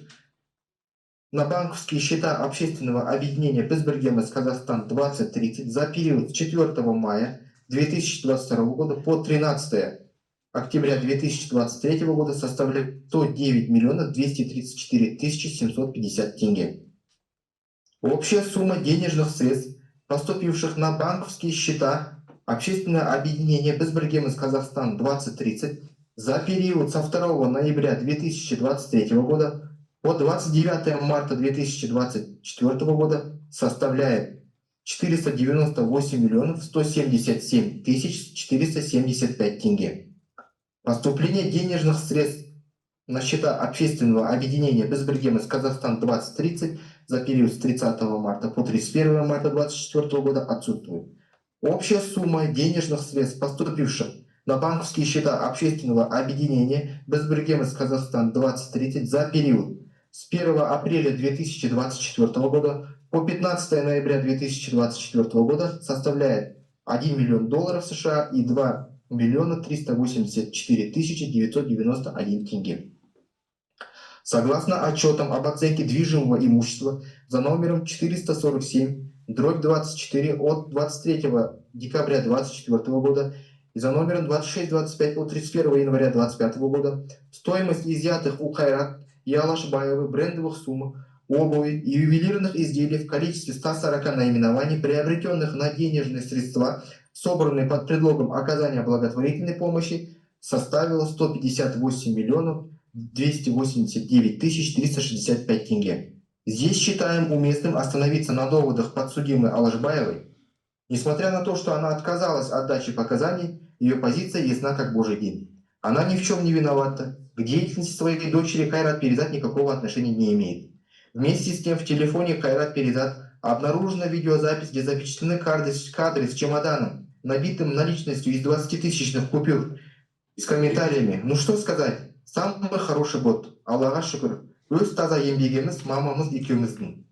на банковские счета общественного объединения Безбергемес Казахстан 2030 за период с 4 мая 2022 года по 13 октября 2023 года составляет 109 миллионов 234 тысячи 750 тенге. Общая сумма денежных средств, поступивших на банковские счета общественного объединения Безбергемес Казахстан 2030 за период со 2 ноября 2023 года по 29 марта 2024 года составляет 498 миллионов 177 тысяч 475 тенге. Поступление денежных средств на счета общественного объединения Безбергемес Казахстан 2030 за период с 30 марта по 31 марта 2024 года отсутствует. Общая сумма денежных средств, поступивших на банковские счета общественного объединения Безбергемес Казахстан 2030 за период с 1 апреля 2024 года по 15 ноября 2024 года составляет 1 миллион долларов США и 2 миллиона 384 тысячи 991 тенге. Согласно отчетам об оценке движимого имущества за номером 447/24 от 23 декабря 2024 года и за номером 2625 от 31 января 2025 года, стоимость изъятых у Хайрат и Алашбаевой брендовых сумм, обуви и ювелирных изделий в количестве 140 наименований, приобретенных на денежные средства, собранные под предлогом оказания благотворительной помощи, составила 158 миллионов 289 тысяч 365 тенге. Здесь считаем уместным остановиться на доводах подсудимой Алашбаевой. Несмотря на то, что она отказалась от дачи показаний, ее позиция ясна как божий день. Она ни в чем не виновата, к деятельности своей дочери Хайрат Перизат никакого отношения не имеет. Вместе с тем в телефоне Хайрат Перизат обнаружена видеозапись, где запечатлены кадры с чемоданом, набитым наличностью из 20-тысячных купюр, и с комментариями: «Ну что сказать, самый хороший год, Аллаха шукр, өз таза еңбегіміз мамамыз екеуміздің».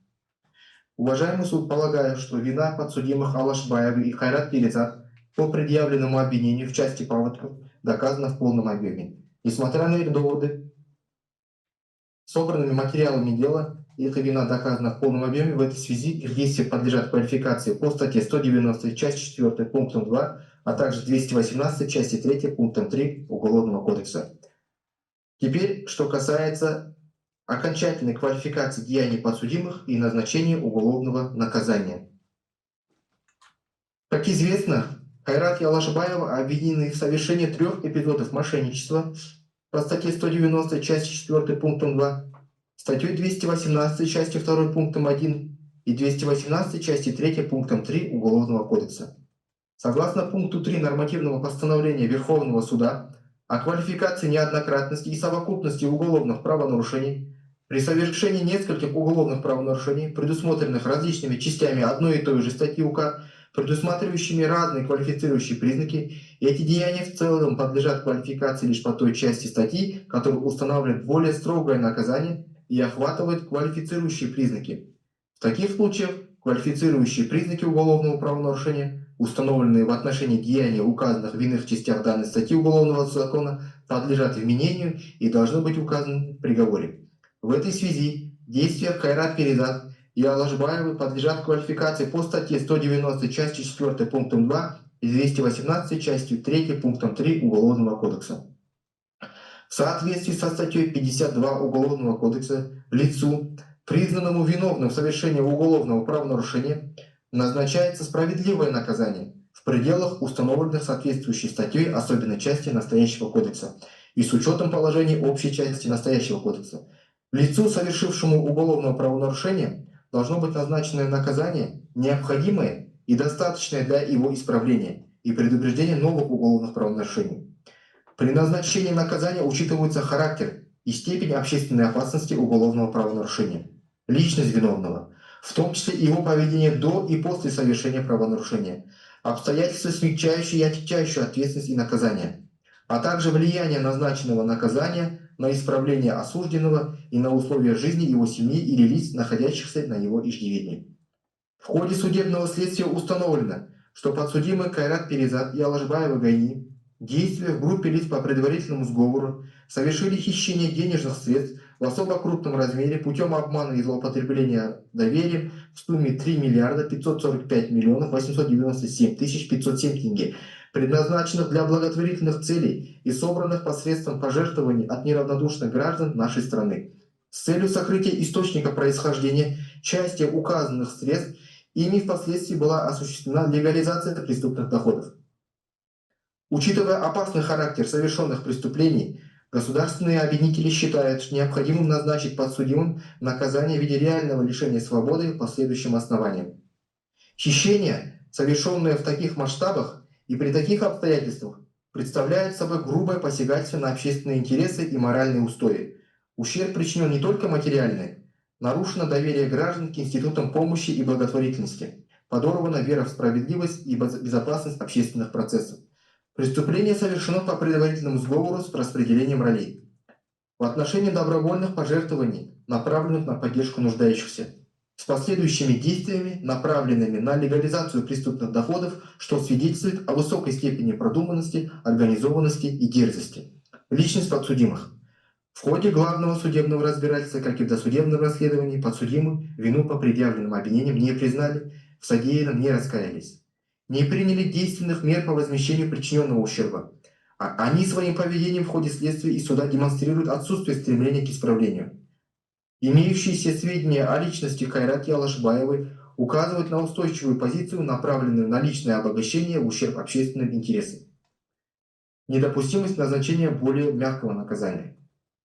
Уважаемый суд, полагаю, что вина подсудимых Алашбаевой и Хайрат Перизат по предъявленному обвинению в части паводков доказана в полном объеме. Несмотря на их доводы, собранными материалами дела и эта вина доказана в полном объеме. В этой связи их действия подлежат квалификации по статье 190, часть 4, пунктом 2, а также 218, части 3, пунктом 3 Уголовного кодекса. Теперь, что касается окончательной квалификации деяний подсудимых и назначения уголовного наказания. Как известно, Хайрат и Алашбаева обвинены в совершении 3 эпизодов мошенничества по статье 190, часть 4, пунктом 2, статьей 218, части 2, пунктом 1 и 218, части 3, пунктом 3 Уголовного кодекса. Согласно пункту 3 нормативного постановления Верховного суда о квалификации неоднократности и совокупности уголовных правонарушений при совершении нескольких уголовных правонарушений, предусмотренных различными частями одной и той же статьи УК, предусматривающими разные квалифицирующие признаки, и эти деяния в целом подлежат квалификации лишь по той части статьи, которая устанавливает более строгое наказание и охватывает квалифицирующие признаки. В таких случаях квалифицирующие признаки уголовного правонарушения, установленные в отношении деяний, указанных в иных частях данной статьи Уголовного закона, подлежат вменению и должны быть указаны в приговоре. В этой связи действия Хайрат Перизат и Алашбаевы подлежат квалификации по статье 190, части 4, пунктом 2 и 218, частью 3, пунктом 3 Уголовного кодекса. В соответствии со статьей 52 Уголовного кодекса лицу, признанному виновным в совершении уголовного правонарушения, назначается справедливое наказание в пределах, установленных соответствующей статьей особенной части настоящего кодекса и с учетом положений общей части настоящего кодекса. Лицу, совершившему уголовное правонарушение, должно быть назначено наказание, необходимое и достаточное для его исправления и предупреждения новых уголовных правонарушений. При назначении наказания учитываются характер и степень общественной опасности уголовного правонарушения, личность виновного, в том числе его поведение до и после совершения правонарушения, обстоятельства, смягчающие и отягчающие ответственность и наказание, а также влияние назначенного наказания на исправление осужденного и на условия жизни его семьи или лиц, находящихся на его иждивении. В ходе судебного следствия установлено, что подсудимые Кайрат Перизат и Алашбаева Гайни, действуя в группе лиц по предварительному сговору, совершили хищение денежных средств в особо крупном размере путем обмана и злоупотребления доверием в сумме 3 миллиарда 545 миллионов 897 тысяч 507 тенге, предназначенных для благотворительных целей и собранных посредством пожертвований от неравнодушных граждан нашей страны. С целью сокрытия источника происхождения части указанных средств ими впоследствии была осуществлена легализация преступных доходов. Учитывая опасный характер совершенных преступлений, государственные обвинители считают необходимым назначить подсудимым наказание в виде реального лишения свободы по следующим основаниям. Хищение, совершенное в таких масштабах и при таких обстоятельствах, представляет собой грубое посягательство на общественные интересы и моральные устои. Ущерб причинен не только материальный, нарушено доверие граждан к институтам помощи и благотворительности, подорвана вера в справедливость и безопасность общественных процессов. Преступление совершено по предварительному сговору с распределением ролей. В отношении добровольных пожертвований, направленных на поддержку нуждающихся, с последующими действиями, направленными на легализацию преступных доходов, что свидетельствует о высокой степени продуманности, организованности и дерзости. Личность подсудимых. В ходе главного судебного разбирательства, как и в досудебном расследовании, подсудимые вину по предъявленным обвинениям не признали, в содеянном не раскаялись, не приняли действенных мер по возмещению причиненного ущерба. Они своим поведением в ходе следствия и суда демонстрируют отсутствие стремления к исправлению. Имеющиеся сведения о личности Хайрат Алашбаевой указывают на устойчивую позицию, направленную на личное обогащение в ущерб общественным интересам. Недопустимость назначения более мягкого наказания.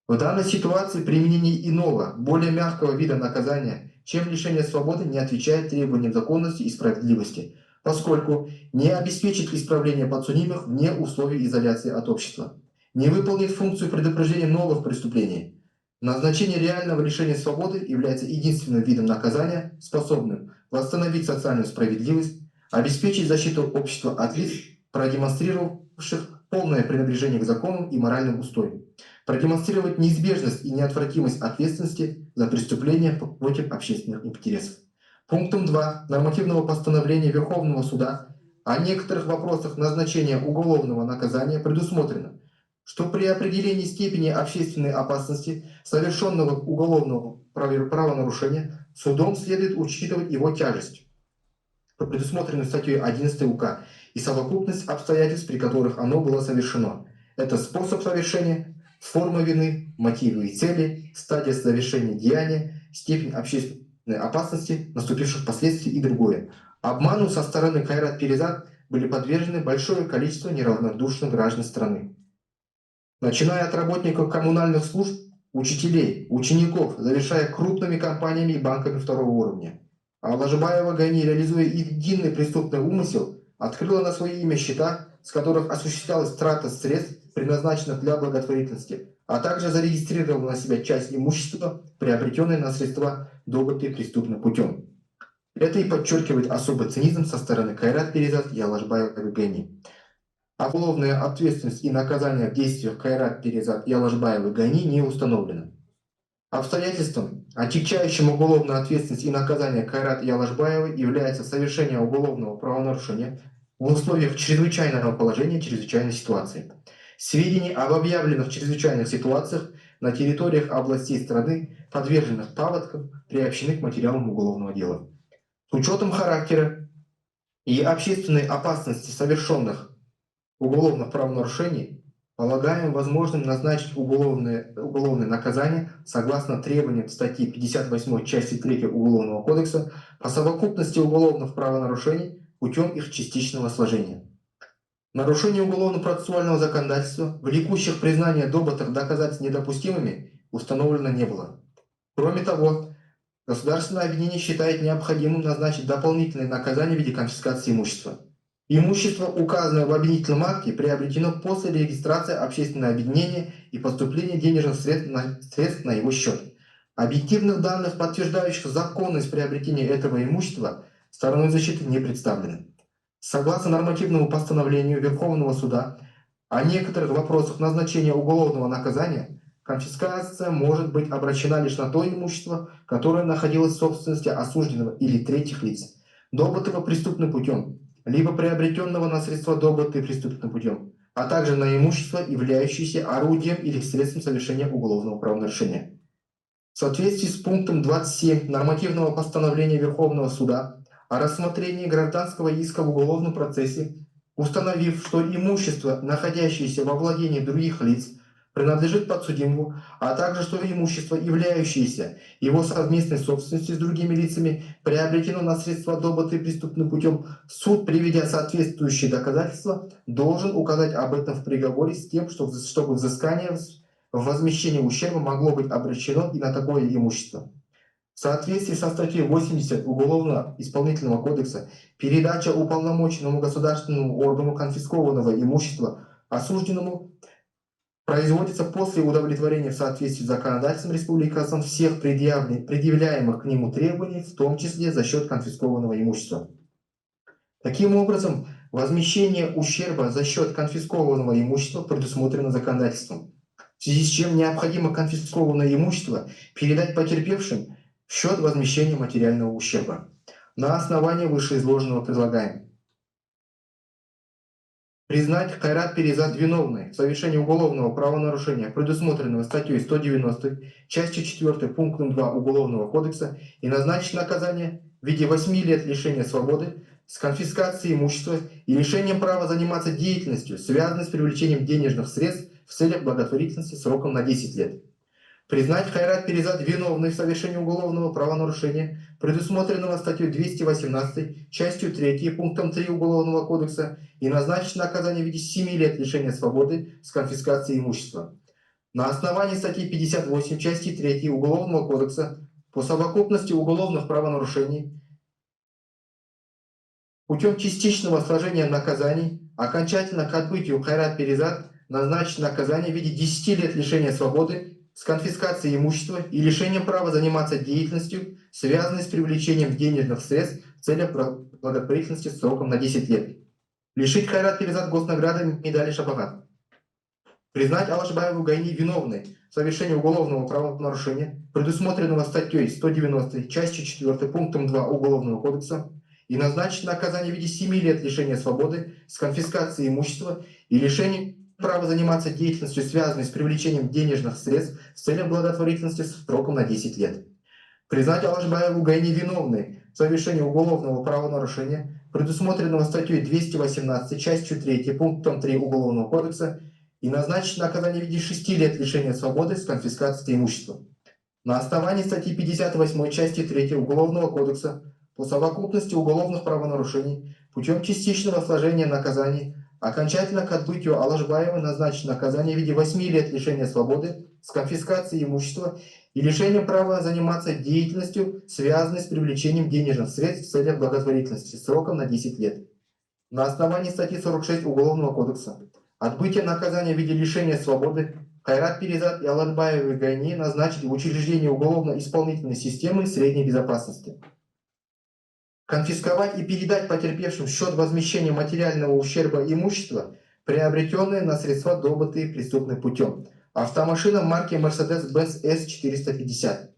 В данной ситуации применение иного, более мягкого вида наказания, чем лишение свободы, не отвечает требованиям законности и справедливости, поскольку не обеспечит исправление подсудимых вне условий изоляции от общества, не выполнит функцию предупреждения новых преступлений. Назначение реального лишения свободы является единственным видом наказания, способным восстановить социальную справедливость, обеспечить защиту общества от лиц, продемонстрировавших полное пренебрежение к закону и моральным устоям, продемонстрировать неизбежность и неотвратимость ответственности за преступления против общественных интересов. Пунктом 2 нормативного постановления Верховного суда о некоторых вопросах назначения уголовного наказания предусмотрено, что при определении степени общественной опасности совершенного уголовного правонарушения судом следует учитывать его тяжесть, предусмотренную статьей 11 УК, и совокупность обстоятельств, при которых оно было совершено. Это способ совершения, форма вины, мотивы и цели, стадия совершения деяния, степень общественной опасности, наступивших последствий и другое. Обману со стороны Кайрат Перизат были подвержены большое количество неравнодушных граждан страны. Начиная от работников коммунальных служб, учителей, учеников, завершая крупными компаниями и банками второго уровня. А Лажбаева Гани, реализуя единый преступный умысел, открыла на свое имя счета, с которых осуществлялась трата средств, предназначенных для благотворительности, а также зарегистрировала на себя часть имущества, приобретенной на средства, добытые преступным путем. Это и подчеркивает особый цинизм со стороны Кайрат Перизат и Алашбаевой Гани. А уголовная ответственность и наказание в действиях Кайрат Перизат и Алашбаевой Гани не установлено. Обстоятельством, отягчающим уголовную ответственность и наказание Кайрат и Алашбаевой, является совершение уголовного правонарушения в условиях чрезвычайного положения, чрезвычайной ситуации. Сведения об объявленных чрезвычайных ситуациях на территориях областей страны, подверженных паводкам, приобщены к материалам уголовного дела. С учетом характера и общественной опасности совершенных уголовных правонарушений, полагаем возможным назначить уголовное наказание согласно требованиям статьи 58 части 3 Уголовного кодекса по совокупности уголовных правонарушений путем их частичного сложения. Нарушение уголовно-процессуального законодательства, влекущих признание добытых доказательств недопустимыми, установлено не было. Кроме того, государственное обвинение считает необходимым назначить дополнительное наказание в виде конфискации имущества. Имущество, указанное в обвинительном акте, приобретено после регистрации общественного объединения и поступления денежных средств на его счет. Объективных данных, подтверждающих законность приобретения этого имущества, стороной защиты не представлены. Согласно нормативному постановлению Верховного суда о некоторых вопросах назначения уголовного наказания, конфискация может быть обращена лишь на то имущество, которое находилось в собственности осужденного или третьих лиц, добытого преступным путем, либо приобретенного на средства, добытые преступным путем, а также на имущество, являющееся орудием или средством совершения уголовного правонарушения. В соответствии с пунктом 27 нормативного постановления Верховного суда о рассмотрении гражданского иска в уголовном процессе, установив, что имущество, находящееся во владении других лиц, принадлежит подсудимому, а также что имущество, являющееся его совместной собственностью с другими лицами, приобретено на средства, добытые преступным путем, суд, приведя соответствующие доказательства, должен указать об этом в приговоре с тем, чтобы взыскание в возмещение ущерба могло быть обращено и на такое имущество. В соответствии со статьей 80 Уголовно-исполнительного кодекса передача уполномоченному государственному органу конфискованного имущества осужденному производится после удовлетворения в соответствии с законодательством Республики Казахстан всех предъявляемых к нему требований, в том числе за счет конфискованного имущества. Таким образом, возмещение ущерба за счет конфискованного имущества предусмотрено законодательством, в связи с чем необходимо конфискованное имущество передать потерпевшим в счет возмещения материального ущерба. На основании вышеизложенного предлагаем признать Кайрат Перизат виновной в совершении уголовного правонарушения, предусмотренного статьей 190, частью 4 пунктом 2 Уголовного кодекса, и назначить наказание в виде 8 лет лишения свободы с конфискацией имущества и лишением права заниматься деятельностью, связанной с привлечением денежных средств в целях благотворительности сроком на 10 лет. Признать Кайрат Перизат виновной в совершении уголовного правонарушения, предусмотренного статьей 218, частью 3, пунктом 3 Уголовного кодекса, и назначить наказание в виде 7 лет лишения свободы с конфискацией имущества. На основании статьи 58, части 3 Уголовного кодекса по совокупности уголовных правонарушений путем частичного сложения наказаний окончательно к отбытию Кайрат Перизат назначить наказание в виде 10 лет лишения свободы с конфискацией имущества и лишением права заниматься деятельностью, связанной с привлечением денежных средств в целях благотворительности сроком на 10 лет. Лишить Кайрат Перизат госнаграды медали Шапагат. Признать Алашбаеву Гайни виновной в совершении уголовного правонарушения, предусмотренного статьей 190, частью 4, пунктом 2 Уголовного кодекса, и назначить наказание в виде 7 лет лишения свободы с конфискацией имущества и лишением права заниматься деятельностью, связанной с привлечением денежных средств с целью благотворительности сроком на 10 лет. Признать Алашбаеву ГАИ невиновной в совершении уголовного правонарушения, предусмотренного статьей 218, частью 3, пунктом 3 Уголовного кодекса, и назначить наказание в виде 6 лет лишения свободы с конфискацией имущества. На основании статьи 58 части 3 Уголовного кодекса по совокупности уголовных правонарушений путем частичного сложения наказаний окончательно к отбытию Алашбаевой назначить наказание в виде 8 лет лишения свободы с конфискацией имущества и лишением права заниматься деятельностью, связанной с привлечением денежных средств в целях благотворительности сроком на 10 лет. На основании статьи 46 Уголовного кодекса отбытие наказания в виде лишения свободы Хайрат Перизат и Алашбаевой ГАИ назначить в учреждении уголовно-исполнительной системы средней безопасности. Конфисковать и передать потерпевшим в счет возмещения материального ущерба имущества, приобретенное на средства, добытые преступным путем. Автомашина марки Mercedes-Benz S450.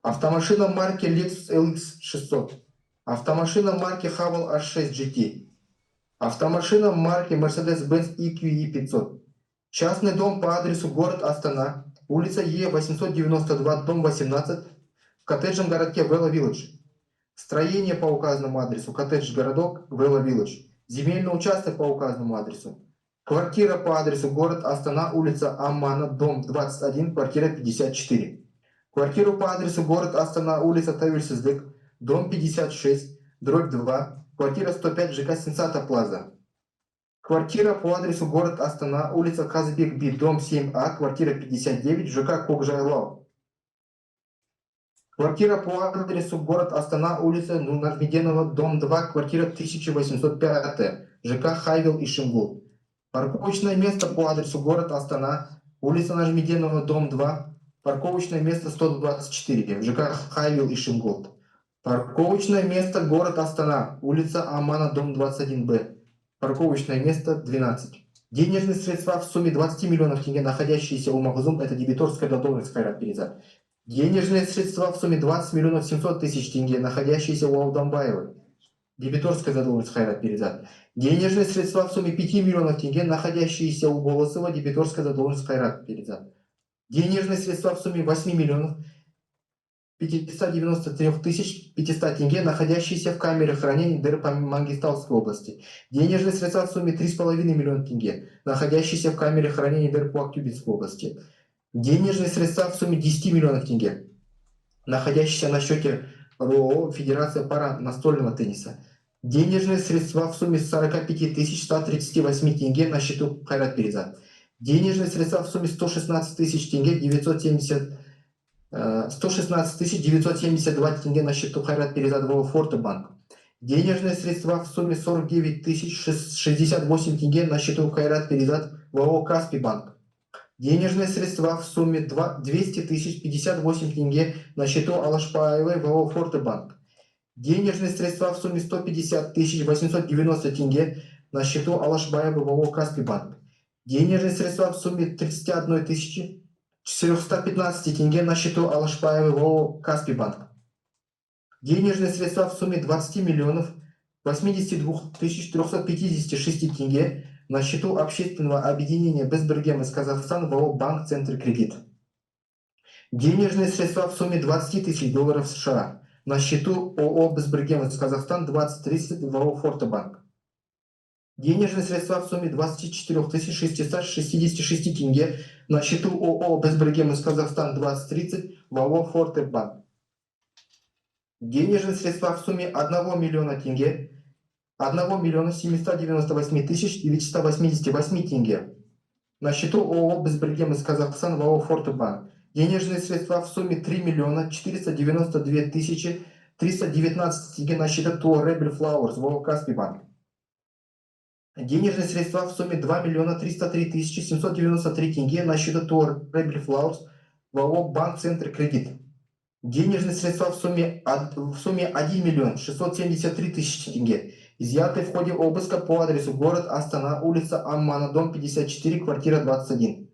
Автомашина марки Lexus LX 600. Автомашина марки Haval H6 GT. Автомашина марки Mercedes-Benz EQE 500. Частный дом по адресу город Астана, улица Е892, дом 18, в коттеджном городке Вела Вилледж. Строение по указанному адресу, коттедж-городок Вела Вилледж. Земельный участок по указанному адресу. Квартира по адресу город Астана, улица Аммана, дом 21, квартира 54. Квартиру по адресу город Астана, улица Тавильсыздык, дом 56, дробь 2, квартира 105, ЖК Сенсата Плаза. Квартира по адресу город Астана, улица Казбек-Би, дом 7А, квартира 59, ЖК Кокжайлау. Квартира по адресу город Астана, улица Нурмеденова, дом 2, квартира 1805, ЖК Хайвел и Шимгул. Парковочное место по адресу город Астана, улица Нажмеденова, дом 2, парковочное место 124, ЖК Хайвел и Шимгул. Парковочное место город Астана, улица Амана, дом 21Б, парковочное место 12. Денежные средства в сумме 20 миллионов тенге, находящиеся у Махзум, это дебиторская задолженность Хайрат Перизат. Денежные средства в сумме 20 миллионов 700 тысяч тенге, находящиеся у Алдамбаевой. Дебиторская задолженность Хайрат Перизат. Денежные средства в сумме 5 миллионов тенге, находящиеся у Голосова, дебиторская задолженность Хайрат Перизат. Денежные средства в сумме 8 миллионов 593 тысяч 500 тенге, находящиеся в камере хранения ДР по Мангистауской области. Денежные средства в сумме 3,5 миллиона тенге, находящиеся в камере хранения ДР по Актюбинской области. Денежные средства в сумме 10 миллионов тенге, находящиеся на счете РОО Федерация пара настольного тенниса. Денежные средства в сумме 45 138 тенге на счету Хайрат Перизат. Денежные средства в сумме 116 тысяч тенге 116 972 тенге на счету Хайрат Перизат ВО Форте-банк. Денежные средства в сумме 49 068 тенге на счету Хайрат Перизат ВО Каспий банк. Денежные средства в сумме 200 058 тенге на счету Алашбаевой ВО Форте-банк. Денежные средства в сумме 150 890 тенге на счету Алашбаевой ВО Каспий банк. Денежные средства в сумме 31 415 тенге на счету Алашбаевой ВО Каспий банк. Денежные средства в сумме 20 миллионов 82 356 тенге на счету общественного объединения Безбергем из Казахстана ВО Банк Центр Кредит. Денежные средства в сумме 20 тысяч долларов США на счету ООО Безбергем из Казахстан 2030 ВО Форте-банк. Денежные средства в сумме 24 666 тенге на счету ООО Безбергем из Казахстан 2030 ВО Форте-банк. Денежные средства в сумме 1 миллиона тенге 1 миллиона 798 тысяч 988 тенге на счету ООО Безбергем из Казахстана ВО Форте-банк. Денежные средства в сумме 3 миллиона 492 тысячи 319 тенге на счету ТО Ребель Флауэрс ВО Каспий банк. Денежные средства в сумме 2 миллиона 303 тысячи 793 тенге на счету ТО Ребель Флауэрс ВО Банк Центр Кредит. Денежные средства в сумме 1 миллион 673 тысячи тенге, изъяты в ходе обыска по адресу город Астана, улица Аммана, дом 54, квартира 21.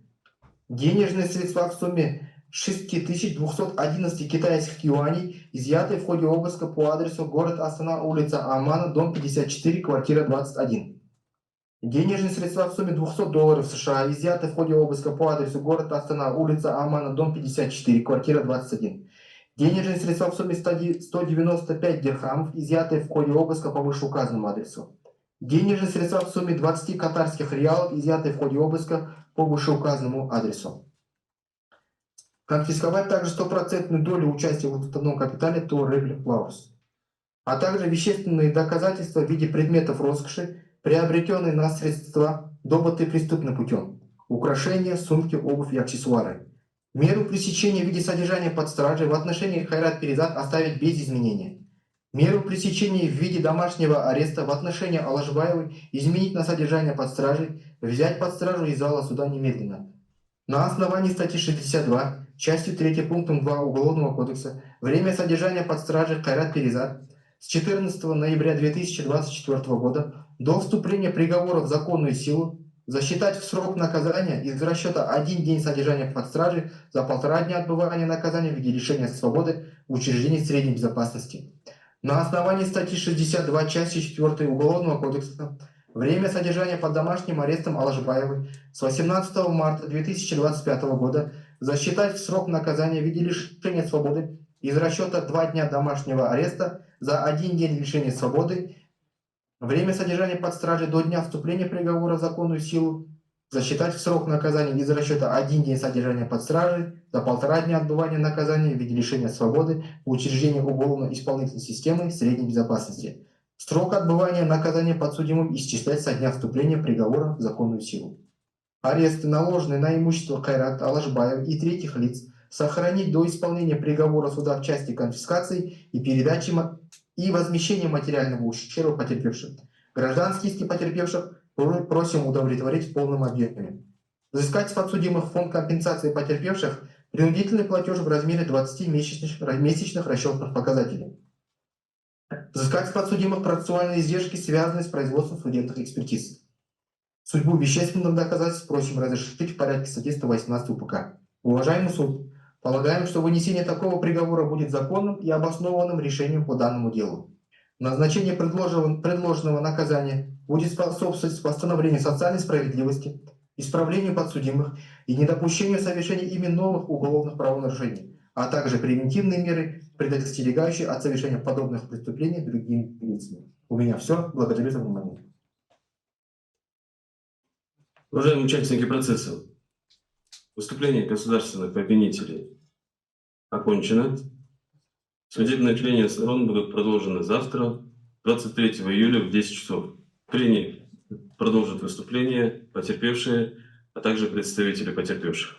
Денежные средства в сумме 6211 китайских юаней, изъяты в ходе обыска по адресу город Астана, улица Аммана, дом 54, квартира 21. Денежные средства в сумме $200 США изъяты в ходе обыска по адресу город Астана, улица Амана, дом 54, квартира 21. Денежные средства в сумме 195 дирхамов, изъятые в ходе обыска по вышеуказанному адресу. Денежные средства в сумме 20 катарских реалов, изъятые в ходе обыска по вышеуказанному адресу. Конфисковать также 100% долю участия в уставном капитале ТО Регли Флаус, а также вещественные доказательства в виде предметов роскоши, приобретенные на средства, добытые преступным путем, украшения, сумки, обувь и аксессуары. Меру пресечения в виде содержания под стражей в отношении Хайрат Перизат оставить без изменения. Меру пресечения в виде домашнего ареста в отношении Алашбаевой изменить на содержание под стражей, взять под стражу из зала суда немедленно. На основании статьи 62, частью 3 пунктом 2 Уголовного кодекса, время содержания под стражей Хайрат Перизат с 14 ноября 2024 года до вступления приговора в законную силу засчитать в срок наказания из расчета 1 день содержания под стражей за 1,5 дня отбывания наказания в виде лишения свободы в учреждении средней безопасности. На основании статьи 62 части 4 Уголовного кодекса время содержания под домашним арестом Алашбаевой с 18 марта 2025 года засчитать в срок наказания в виде лишения свободы из расчета 2 дня домашнего ареста за 1 день лишения свободы. Время содержания под стражей до дня вступления приговора в законную силу засчитать в срок наказания из расчета 1 день содержания под стражей за 1,5 дня отбывания наказания в виде лишения свободы в учреждении уголовно-исполнительной системы средней безопасности. Срок отбывания наказания подсудимым исчислять со дня вступления приговора в законную силу. Аресты, наложенные на имущество Хайрат Алашбаев и третьих лиц, сохранить до исполнения приговора суда в части конфискации и передачи и возмещения материального ущерба потерпевшим. Гражданские иски потерпевших просим удовлетворить в полном объеме. Взыскать с подсудимых фонд компенсации потерпевших принудительный платеж в размере 20 месячных расчетных показателей. Взыскать с подсудимых процессуальные издержки, связанные с производством судебных экспертиз. Судьбу вещественных доказательств просим разрешить в порядке статьи 118 УПК. Уважаемый суд, полагаем, что вынесение такого приговора будет законным и обоснованным решением по данному делу. Назначение предложенного наказания будет способствовать восстановлению социальной справедливости, исправлению подсудимых и недопущению совершения ими новых уголовных правонарушений, а также превентивные меры, предостерегающие от совершения подобных преступлений другими лицами. У меня все. Благодарю за внимание. Уважаемые участники процесса, выступление государственных обвинителей окончено. Судебные прения сторон будут продолжены завтра, 23 июля в 10 часов. Прения продолжат выступление потерпевшие, а также представители потерпевших.